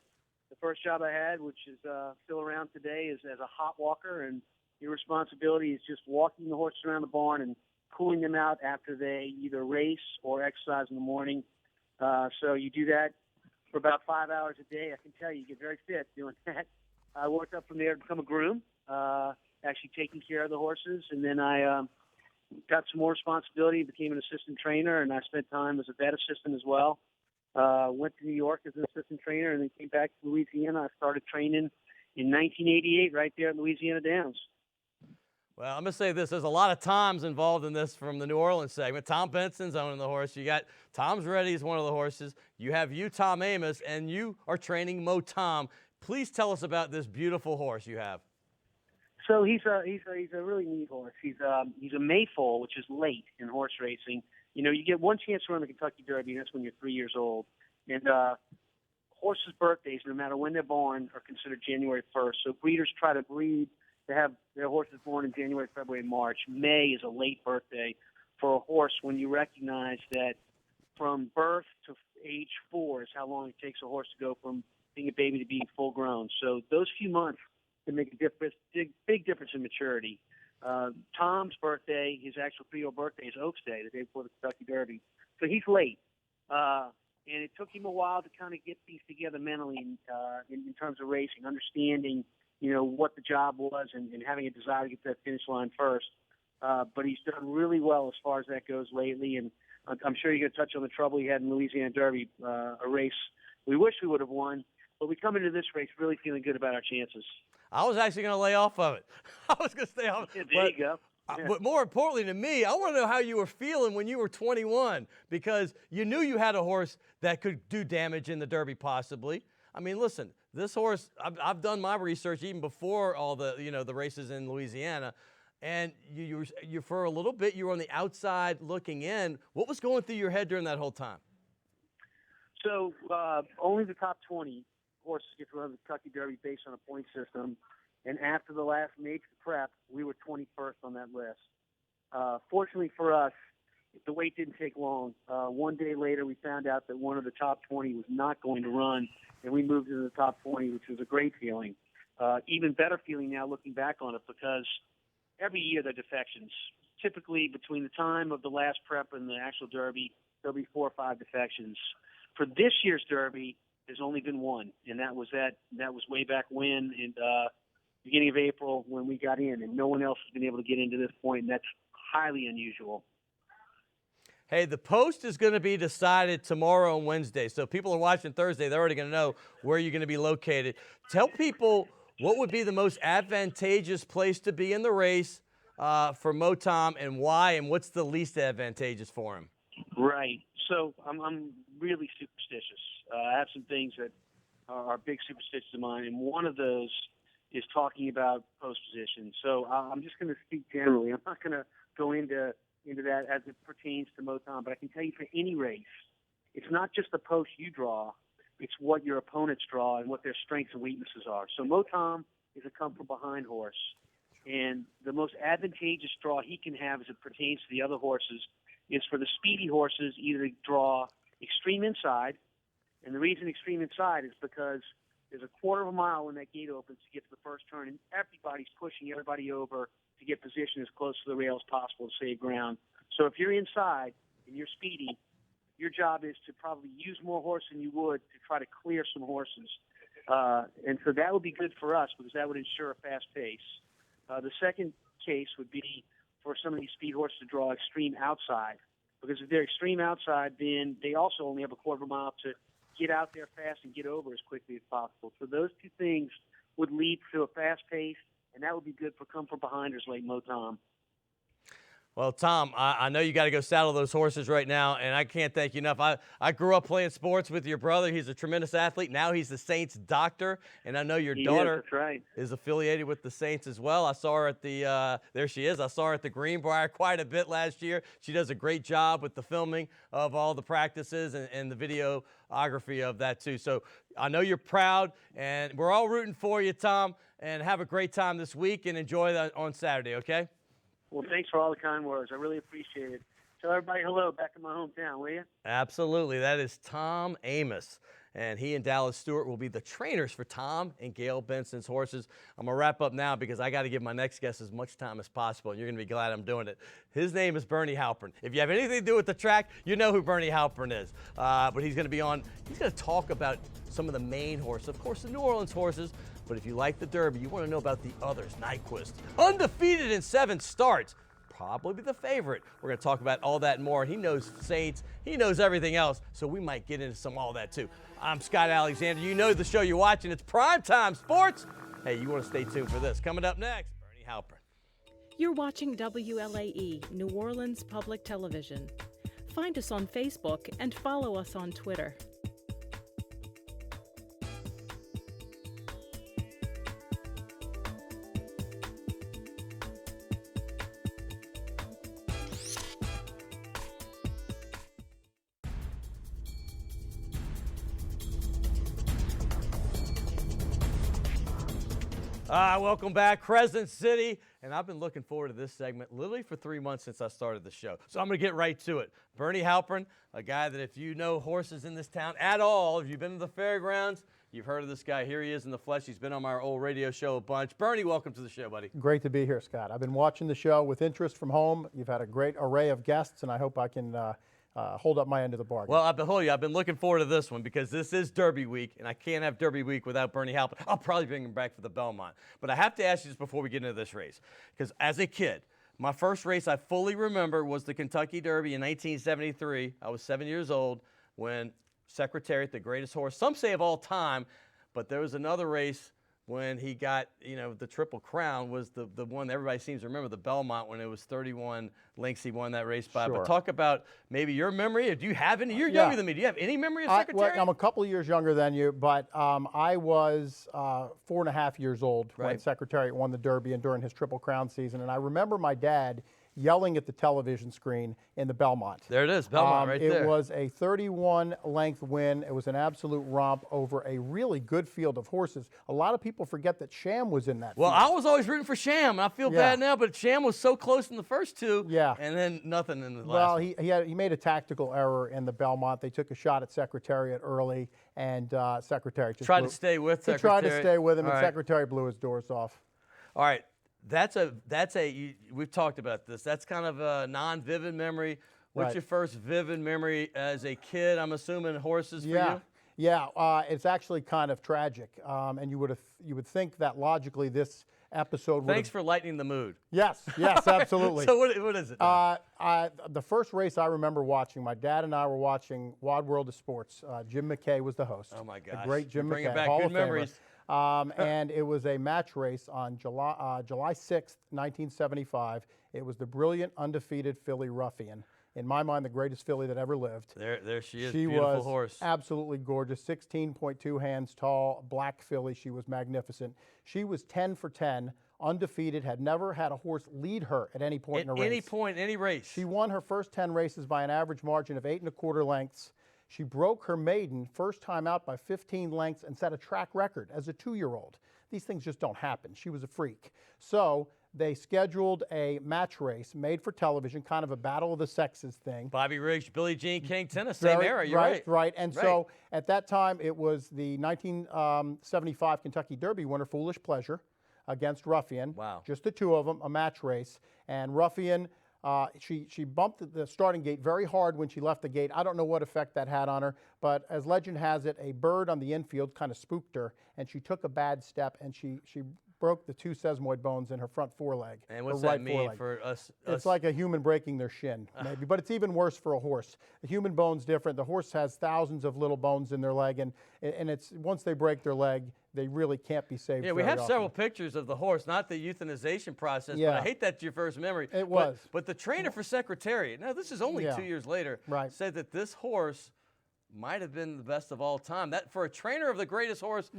the first job I had, which is still around today, is as a hot walker, and your responsibility is just walking the horses around the barn and cooling them out after they either race or exercise in the morning. So you do that for about 5 hours a day. I can tell you get very fit doing that. I worked up from there to become a groom, actually taking care of the horses. And then I got some more responsibility, became an assistant trainer, and I spent time as a vet assistant as well. Went to New York as an assistant trainer and then came back to Louisiana. I started training in 1988 right there at Louisiana Downs. Well, I'm going to say this. There's a lot of Toms involved in this from the New Orleans segment. Tom Benson's owning the horse. You got Tom's Ready is one of the horses. You have Tom Amos, and you are training Mo Tom. Please tell us about this beautiful horse you have. So he's a really neat horse. He's a Mayfoal, which is late in horse racing. You get one chance to run the Kentucky Derby, and that's when you're 3 years old. And horses' birthdays, no matter when they're born, are considered January 1st. So breeders try to breed to have their horses born in January, February, and March. May is a late birthday for a horse when you recognize that from birth to age 4 is how long it takes a horse to go from being a baby to being full grown. So those few months can make a difference, big difference in maturity. Tom's birthday, his actual 3-year-old birthday, is Oaks Day, the day before the Kentucky Derby. So he's late. And it took him a while to kind of get things together mentally in terms of racing, understanding what the job was and having a desire to get to that finish line first. But he's done really well as far as that goes lately. And I'm sure you're going to touch on the trouble he had in Louisiana Derby, a race we wish we would have won. But we come into this race really feeling good about our chances. I was actually going to lay off of it. I was going to stay off. Yeah, there you go. Yeah. But more importantly to me, I want to know how you were feeling when you were 21, because you knew you had a horse that could do damage in the Derby possibly. I mean, listen, this horse, I've done my research even before all the, the races in Louisiana, and you for a little bit, you were on the outside looking in. What was going through your head during that whole time? So only the top 20 horses get to run the Kentucky Derby based on a point system. And after the last major prep, we were 21st on that list. Fortunately for us, the wait didn't take long. One day later, we found out that one of the top 20 was not going to run, and we moved into the top 20, which was a great feeling. Even better feeling now looking back on it, because every year there are defections. Typically, between the time of the last prep and the actual Derby, there'll be 4 or 5 defections. For this year's Derby, there's only been one, and that was way back when, in beginning of April when we got in, and no one else has been able to get into this point, and that's highly unusual. Hey, the post is going to be decided tomorrow and Wednesday, so people are watching Thursday. They're already going to know where you're going to be located. Tell people what would be the most advantageous place to be in the race for Mo Tom, and why, and what's the least advantageous for him? Right. So I'm really superstitious. I have some things that are big superstitions of mine, and one of those is talking about post position. So I'm just going to speak generally. I'm not going to go into that as it pertains to Mo Tom, but I can tell you for any race, it's not just the post you draw, it's what your opponents draw and what their strengths and weaknesses are. So Mo Tom is a come from behind horse, and the most advantageous draw he can have as it pertains to the other horses is for the speedy horses either to draw extreme inside, and the reason extreme inside is because there's a quarter of a mile when that gate opens to get to the first turn, and everybody's pushing everybody over to get position as close to the rail as possible to save ground. So if you're inside and you're speedy, your job is to probably use more horse than you would to try to clear some horses. And so that would be good for us because that would ensure a fast pace. The second case would be for some of these speed horses to draw extreme outside, because if they're extreme outside, then they also only have a quarter of a mile to get out there fast and get over as quickly as possible. So those two things would lead to a fast pace, and that would be good for come from behinders like Mo Tom. Well, Tom, I know you got to go saddle those horses right now, and I can't thank you enough. I grew up playing sports with your brother. He's a tremendous athlete. Now he's the Saints doctor, and I know your daughter is affiliated with the Saints as well. I saw her at the there she is. I saw her at the Greenbrier quite a bit last year. She does a great job with the filming of all the practices and the videography of that too. So I know you're proud, and we're all rooting for you, Tom, and have a great time this week and enjoy that on Saturday, okay? Well, thanks for all the kind words. I really appreciate it. Tell everybody hello back in my hometown, will you? Absolutely. That is Tom Amos, and he and Dallas Stewart will be the trainers for Tom and Gail Benson's horses. I'm going to wrap up now because I got to give my next guest as much time as possible, and you're going to be glad I'm doing it. His name is Bernie Halpern. If you have anything to do with the track, you know who Bernie Halpern is. But he's going to be on. He's going to talk about some of the main horses, of course, the New Orleans horses. But if you like the Derby, you want to know about the others. Nyquist, undefeated in 7 starts, probably the favorite. We're going to talk about all that and more. He knows Saints. He knows everything else, so we might get into some all that too. I'm Scott Alexander. You know the show you're watching. It's Primetime Sports. Hey, you want to stay tuned for this. Coming up next, Bernie Halpern. You're watching WLAE, New Orleans Public Television. Find us on Facebook and follow us on Twitter. Welcome back, Crescent City. And I've been looking forward to this segment literally for 3 months since I started the show. So I'm going to get right to it. Bernie Halpern, a guy that if you know horses in this town at all, if you've been to the fairgrounds, you've heard of this guy. Here he is in the flesh. He's been on my old radio show a bunch. Bernie, welcome to the show, buddy. Great to be here, Scott. I've been watching the show with interest from home. You've had a great array of guests, and I hope I can hold up my end of the bargain. Well, I've been looking forward to this one because this is Derby week, and I can't have Derby week without Bernie Halpern. I'll probably bring him back for the Belmont. But I have to ask you this before we get into this race, because as a kid, my first race I fully remember was the Kentucky Derby in 1973. I was 7 years old when Secretariat, the greatest horse, some say of all time, but there was another race when he got, the Triple Crown was the one that everybody seems to remember, the Belmont, when it was 31 lengths he won that race by. Sure. But talk about maybe your memory. Do you have any? You're younger than me. Do you have any memory of Secretariat? I'm a couple of years younger than you, but I was 4.5 years old when Secretariat won the Derby and during his Triple Crown season. And I remember my dad yelling at the television screen in the Belmont. There it is, Belmont right there. It was a 31-length win. It was an absolute romp over a really good field of horses. A lot of people forget that Sham was in that Well, field. I was always rooting for Sham. I feel bad now, but Sham was so close in the first two, Yeah. and then nothing in the last Well, one. he made a tactical error in the Belmont. They took a shot at Secretariat early, and Secretariat just tried to stay with He Secretariat. tried to stay with him, All and right. Secretariat blew his doors off. All right. We've talked about this. That's kind of a non-vivid memory. What's your first vivid memory as a kid? I'm assuming horses for you? Yeah, it's actually kind of tragic, and you would think that logically this episode would. Thanks for lightening the mood. Yes, absolutely. So what is it? The first race I remember watching, my dad and I were watching Wide World of Sports. Jim McKay was the host. Oh my gosh! The great Jim Bringing McKay, back Hall good of Famer. memories. And it was a match race on July 6th, 1975. It was the brilliant, undefeated filly Ruffian. In my mind, the greatest filly that ever lived. There she is, She beautiful was horse. absolutely gorgeous, 16.2 hands tall, black filly. She was magnificent. She was 10 for 10, undefeated, had never had a horse lead her at any point in a race. At any point, any race. She won her first 10 races by an average margin of 8 1/4 lengths. She broke her maiden first time out by 15 lengths and set a track record as a 2-year-old. These things just don't happen. She was a freak. So they scheduled a match race made for television, kind of a battle of the sexes thing. Bobby Riggs, Billie Jean King tennis, same era, you're right. Right. And so at that time, it was the 1975 Kentucky Derby winner, Foolish Pleasure, against Ruffian. Wow. Just the two of them, a match race. And Ruffian, she bumped the starting gate very hard when she left the gate. I don't know what effect that had on her, but as legend has it, a bird on the infield kind of spooked her, and she took a bad step, and she broke the two sesamoid bones in her front foreleg. And what's her that right mean foreleg. for us? It's like a human breaking their shin, maybe, but it's even worse for a horse. The human bone's different. The horse has thousands of little bones in their leg, and it's once they break their leg, they really can't be saved. Yeah, we very have often. several pictures of the horse, not the euthanization process, Yeah. but I hate that's your first memory. It was. But the trainer for Secretariat, now this is only 2 years later, said that this horse might have been the best of all time. That for a trainer of the greatest horse,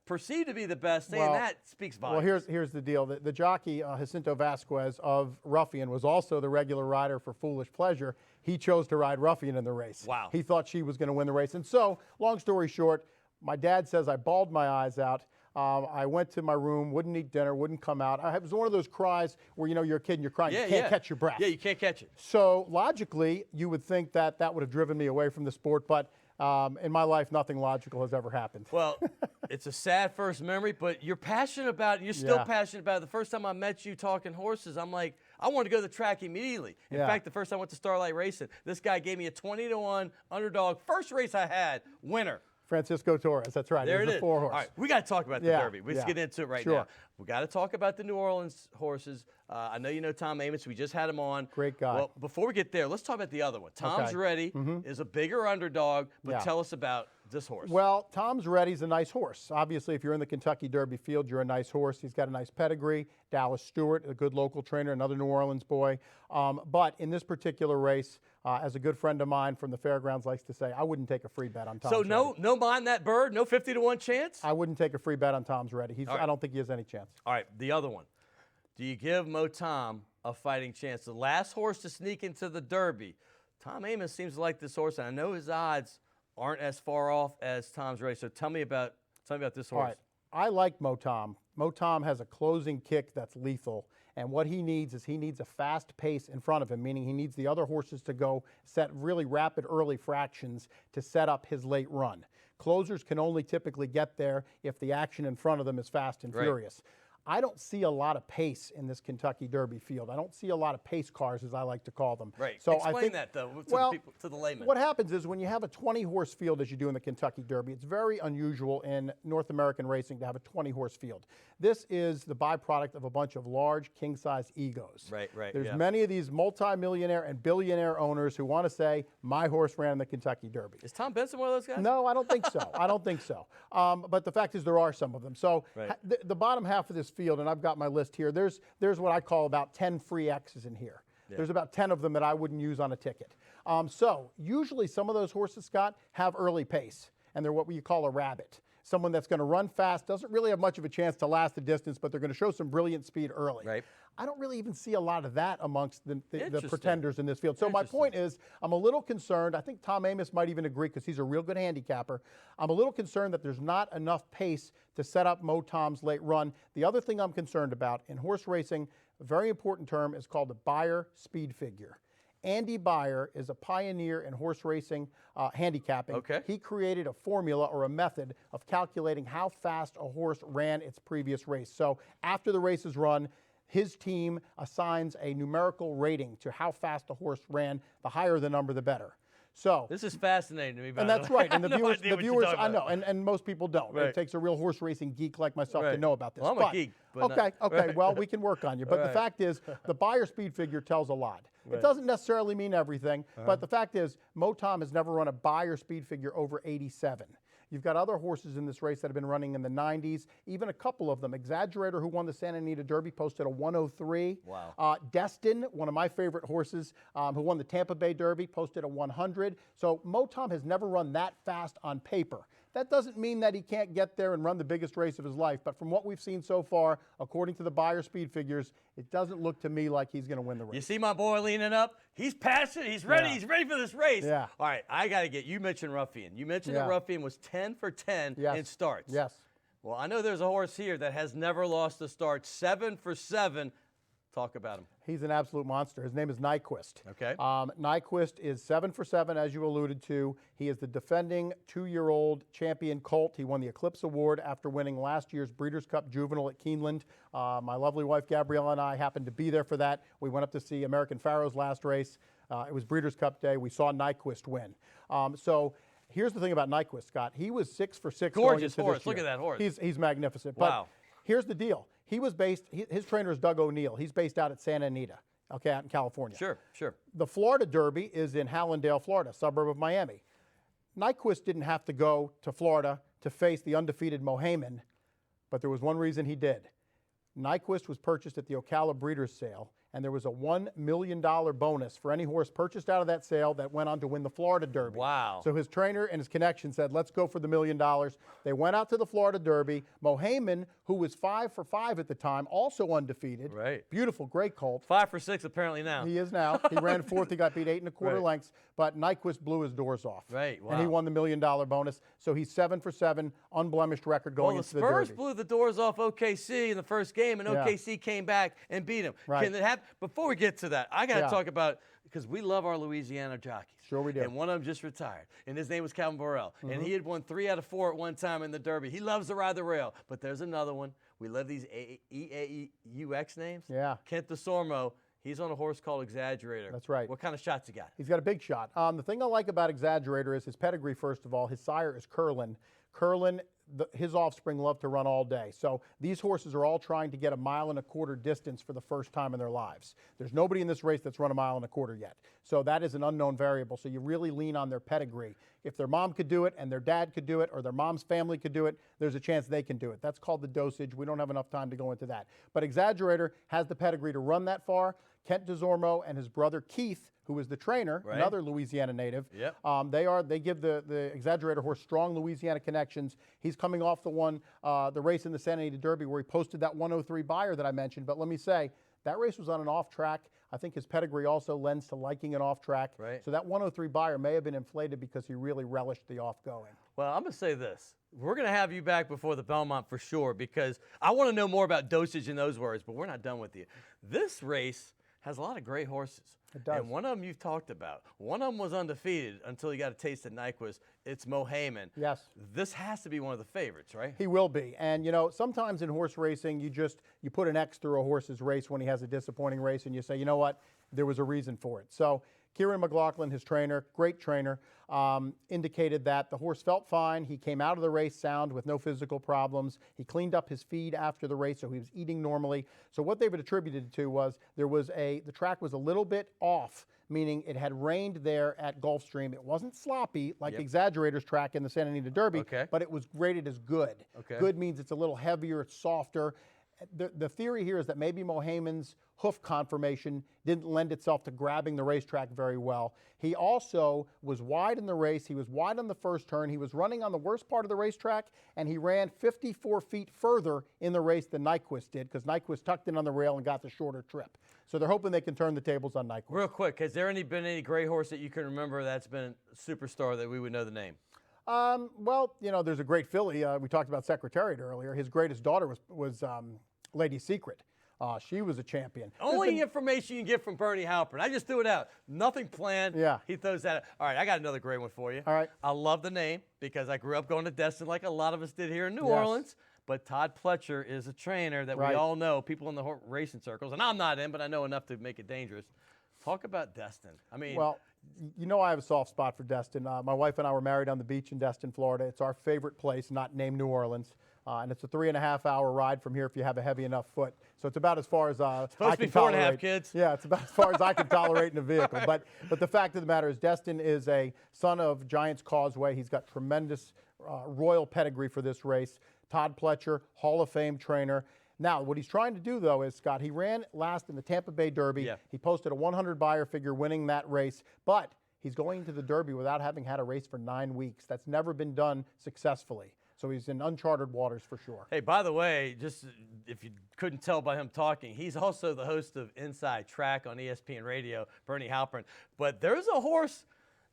perceived to be the best, saying that speaks volumes. Well, here's the deal. The jockey, Jacinto Vasquez of Ruffian, was also the regular rider for Foolish Pleasure. He chose to ride Ruffian in the race. Wow. He thought she was going to win the race. And so, long story short, my dad says I bawled my eyes out. I went to my room, wouldn't eat dinner, wouldn't come out. It was one of those cries where, you're a kid and you're crying. You can't catch your breath. Yeah, you can't catch it. So logically, you would think that would have driven me away from the sport, but in my life, nothing logical has ever happened. Well, it's a sad first memory, but you're passionate about it. You're still passionate about it. The first time I met you talking horses, I'm like, I wanted to go to the track immediately. In fact, the first time I went to Starlight Racing, this guy gave me a 20-1 underdog. First race I had, winner. Francisco Torres, that's right. There it is. The 4-horse. All right, we got to talk about the Derby. Let's get into it right now. We got to talk about the New Orleans horses. I know you know Tom Amos. We just had him on. Great guy. Well, before we get there, let's talk about the other one. Tom's Ready is a bigger underdog, but tell us about this horse. Well, Tom's Ready's a nice horse. Obviously, if you're in the Kentucky Derby field, you're a nice horse. He's got a nice pedigree. Dallas Stewart, a good local trainer, another New Orleans boy. But in this particular race, as a good friend of mine from the fairgrounds likes to say, I wouldn't take a free bet on Tom's Ready. So no mind that bird? No 50-1 chance? I wouldn't take a free bet on Tom's Ready. I don't think he has any chance. All right, the other one. Do you give Mo Tom a fighting chance? The last horse to sneak into the Derby. Tom Amos seems to like this horse, and I know his odds aren't as far off as Tom's Ready. So tell me about this horse. All right. I like Mo Tom. Mo Tom has a closing kick that's lethal. And what he needs is a fast pace in front of him, meaning he needs the other horses to go set really rapid early fractions to set up his late run. Closers can only typically get there if the action in front of them is fast and furious. I don't see a lot of pace in this Kentucky Derby field. I don't see a lot of pace cars, as I like to call them. Right. So Explain I think, that, though, to the layman. What happens is when you have a 20-horse field, as you do in the Kentucky Derby, it's very unusual in North American racing to have a 20-horse field. This is the byproduct of a bunch of large, king-size egos. Right. There's many of these multimillionaire and billionaire owners who want to say, my horse ran in the Kentucky Derby. Is Tom Benson one of those guys? No, I don't think so. I don't think so. But the fact is there are some of them. So the bottom half of this field, and I've got my list here, there's what I call about 10 free X's in here. There's about 10 of them that I wouldn't use on a ticket. So usually some of those horses, Scott, have early pace, and they're what you call a rabbit. Someone that's going to run fast, doesn't really have much of a chance to last the distance, but they're going to show some brilliant speed early. Right. I don't really even see a lot of that amongst the pretenders in this field. So my point is, I'm a little concerned. I think Tom Amos might even agree because he's a real good handicapper. I'm a little concerned that there's not enough pace to set up Mo Tom's late run. The other thing I'm concerned about in horse racing, a very important term is called the Beyer speed figure. Andy Beyer is a pioneer in horse racing handicapping. Okay. He created a formula or a method of calculating how fast a horse ran its previous race. So after the race is run, his team assigns a numerical rating to how fast a horse ran. The higher the number, the better. So this is fascinating to me. And that's right. And the viewers, I know, about. and most people don't. Right. It takes a real horse racing geek like myself to know about this. Well, I'm a geek. But okay. Well, we can work on you. But the fact is, the Beyer speed figure tells a lot. It doesn't necessarily mean everything, but the fact is, Mo Tom has never run a Beyer speed figure over 87. You've got other horses in this race that have been running in the 90s, even a couple of them. Exaggerator, who won the Santa Anita Derby, posted a 103. Wow. Destin, one of my favorite horses, who won the Tampa Bay Derby, posted a 100. So Mo Tom has never run that fast on paper. That doesn't mean that he can't get there and run the biggest race of his life, but from what we've seen so far, according to the Beyer speed figures, it doesn't look to me like he's going to win the race. You see my boy leaning up? He's passionate. He's ready. Yeah. He's ready for this race. Yeah. All right, I got to get, you mentioned Ruffian. You mentioned that Ruffian was 10 for 10 in starts. Yes. Well, I know there's a horse here that has never lost a start, 7 for 7. Talk about him. He's an absolute monster. His name is Nyquist. Okay. Nyquist is 7 for 7, as you alluded to. He is the defending 2-year-old champion colt. He won the Eclipse Award after winning last year's Breeders' Cup Juvenile at Keeneland. My lovely wife Gabriella and I happened to be there for that. We went up to see American Pharaoh's last race. It was Breeders' Cup day. We saw Nyquist win. So here's the thing about Nyquist, Scott. He was 6 for 6. Gorgeous going into horse. this year. Look at that horse. He's magnificent. Wow. But here's the deal. He was based, his trainer is Doug O'Neill. He's based out at Santa Anita, okay, out in California. Sure, sure. The Florida Derby is in Hallandale, Florida, suburb of Miami. Nyquist didn't have to go to Florida to face the undefeated Mohaymen, but there was one reason he did. Nyquist was purchased at the Ocala Breeders' Sale, and there was a $1 million bonus for any horse purchased out of that sale that went on to win the Florida Derby. Wow. So his trainer and his connection said, let's go for the $1 million. They went out to the Florida Derby. Mohaymen, who was 5 for 5 at the time, also undefeated. Right. Beautiful, great colt. 5 for 6 apparently now. He is now. He ran fourth. He got beat 8 1/4 Right. lengths, but Nyquist blew his doors off. Right, And he wow. won the $1 million bonus. So he's 7 for 7, unblemished record going Well, into the the Spurs Derby. blew the doors off OKC in the first game, and Yeah. OKC came back and beat him. Right. Can it happen? Before we get to that, I got to Yeah. talk about, because we love our Louisiana jockeys. Sure we do. And one of them just retired, and his name was Calvin Burrell. Mm-hmm. And he had won 3 out of 4 at one time in the Derby. He loves to ride the rail. But there's another one. We love these EAUX names. Yeah. Kent DeSormo, he's on a horse called Exaggerator. That's right. What kind of shots he got? He's got a big shot. The thing I like about Exaggerator is his pedigree, first of all. His sire is Curlin. Curlin, his offspring love to run all day. So these horses are all trying to get 1 1/4 mile distance for the first time in their lives. There's nobody in this race that's run 1 1/4 mile yet. So that is an unknown variable. So you really lean on their pedigree. If their mom could do it and their dad could do it or their mom's family could do it, there's a chance they can do it. That's called the dosage. We don't have enough time to go into that. But Exaggerator has the pedigree to run that far. Kent DeSormo and his brother Keith, who is the trainer, Right. another Louisiana native. Yep. They give the Exaggerator horse strong Louisiana connections. He's coming off the race in the Santa Anita Derby where he posted that 103 buyer that I mentioned. But let me say, that race was on an off track. I think his pedigree also lends to liking an off track. Right. So that 103 buyer may have been inflated because he really relished the off going. Well, I'm going to say this. We're going to have you back before the Belmont for sure, because I want to know more about dosage in those words, but we're not done with you. This race has a lot of great horses. It does. And one of them you've talked about. One of them was undefeated until he got a taste at Nyquist. It's Mohaymen. Yes. This has to be one of the favorites, right? He will be. And, you know, sometimes in horse racing, you put an X through a horse's race when he has a disappointing race, and you say, you know what, there was a reason for it. So Kieran McLaughlin, his trainer, great trainer, indicated that the horse felt fine. He came out of the race sound with no physical problems. He cleaned up his feed after the race, so he was eating normally. So what they've attributed to was the track was a little bit off, meaning it had rained there at Gulfstream. It wasn't sloppy like Exaggerator's track in the Santa Anita Derby, but it was rated as good. Okay. Good means it's a little heavier, it's softer. The theory here is that maybe Mohaymen's hoof conformation didn't lend itself to grabbing the racetrack very well. He also was wide in the race. He was wide on the first turn. He was running on the worst part of the racetrack, and he ran 54 feet further in the race than Nyquist did, because Nyquist tucked in on the rail and got the shorter trip. So they're hoping they can turn the tables on Nyquist. Real quick, has there been any gray horse that you can remember that's been a superstar that we would know the name? Well, you know, there's a great filly. We talked about Secretariat earlier. His greatest daughter was Lady Secret. She was a champion. Only information you can get from Bernie Halpern. I just threw it out. Nothing planned. Yeah. He throws that out. All right, I got another great one for you. All right. I love the name because I grew up going to Destin like a lot of us did here in New Yes. Orleans. But Todd Pletcher is a trainer that we Right. all know, people in the racing circles, and I'm not in, but I know enough to make it dangerous. Talk about Destin. I mean, Well, you know I have a soft spot for Destin. My wife and I were married on the beach in Destin, Florida. It's our favorite place, not named New Orleans. And it's a 3.5-hour ride from here if you have a heavy enough foot. So it's about as far as I supposed to can be 4.5 tolerate. kids. Yeah, it's about as far as I can tolerate in a vehicle. But the fact of the matter is Destin is a son of Giants Causeway. He's got tremendous royal pedigree for this race. Todd Pletcher, Hall of Fame trainer. Now, what he's trying to do, though, is, Scott, he ran last in the Tampa Bay Derby. Yeah. He posted a 100 buyer figure winning that race. But he's going to the Derby without having had a race for 9 weeks. That's never been done successfully. So he's in uncharted waters for sure. hey, by the way, just if you couldn't tell by him talking, he's also the host of Inside Track on ESPN Radio, Bernie Halpern. But there's a horse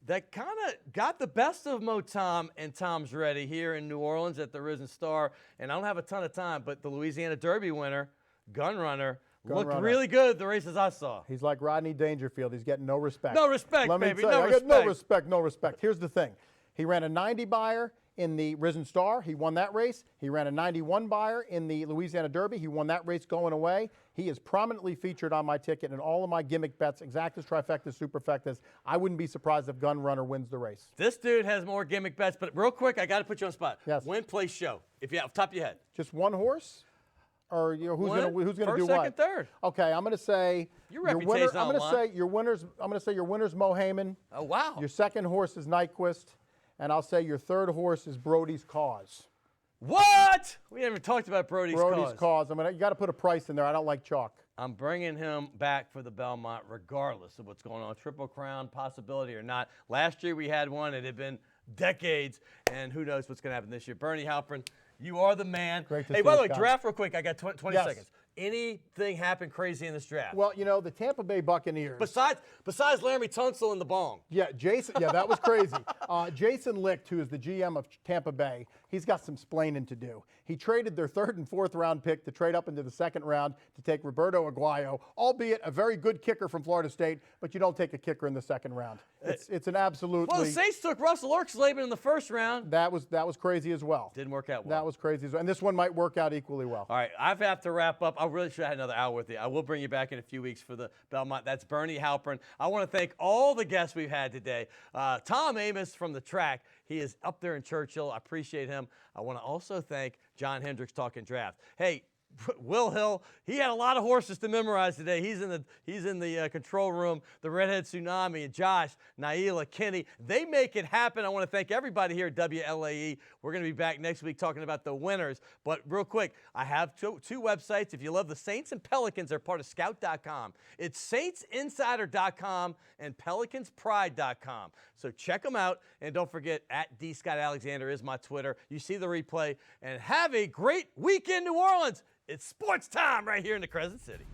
that kind of got the best of Mo Tom and Tom's Ready here in New Orleans at the Risen Star. And I don't have a ton of time, but the Louisiana Derby winner, gun runner, Looked runner. really good the races I saw. He's like Rodney Dangerfield. He's getting no respect. No respect, Let me baby. tell you, No I got no respect. respect, no respect. Here's the thing. He ran a 90 buyer in the Risen Star. He won that race. He ran a 91 buyer in the Louisiana Derby. He won that race going away. He is prominently featured on my ticket in all of my gimmick bets, exactas, trifectas, superfectas. I wouldn't be surprised if Gun Runner wins the race. This dude has more gimmick bets, but real quick, I got to put you on the spot. Yes. Win, place, show. If you have top of your head. Just one horse? Or who's going to do First, what? second, third. Okay, I'm going to say Your winner. reputation's I'm on going to line. say your winners. I'm going to say your winner's Mo Heyman. Oh, wow. Your second horse is Nyquist, and I'll say your third horse is Brody's Cause. What? We haven't even talked about Brody's Cause. I mean, you got to put a price in there. I don't like chalk. I'm bringing him back for the Belmont regardless of what's going on. Triple Crown possibility or not. Last year we had one. It had been decades, and who knows what's going to happen this year. Bernie Halpern, you are the man. Great to hey, see by you, the way, Scott. draft real quick. I got 20 Yes. seconds. Anything happen crazy in this draft? Well, you know, the Tampa Bay Buccaneers. Besides Laramie Tunsil and the bong. Yeah, Jason. Yeah, that was crazy. Jason Licht, who is the GM of Tampa Bay, he's got some splaining to do. He traded their third and fourth round pick to trade up into the second round to take Roberto Aguayo, albeit a very good kicker from Florida State, but you don't take a kicker in the second round. It's an absolutely. Well, the Saints took Russell Orksleben in the first round. That was crazy as well. Didn't work out well. That was crazy as well. And this one might work out equally well. All right, I have to wrap up. I really should have had another hour with you. I will bring you back in a few weeks for the Belmont. That's Bernie Halpern. I want to thank all the guests we've had today. Tom Amos from the track. He is up there in Churchill. I appreciate him. I want to also thank John Hendricks talking draft. Hey, Will Hill, he had a lot of horses to memorize today. He's in the control room. The Redhead Tsunami and Josh, Naila, Kenny, they make it happen. I want to thank everybody here at WLAE. We're going to be back next week talking about the winners. But real quick, I have two websites. If you love the Saints and Pelicans, they're part of Scout.com. It's SaintsInsider.com and PelicansPride.com. So check them out. And don't forget, at @DScottAlexander is my Twitter. You see the replay. And have a great week in New Orleans. It's sports time right here in the Crescent City.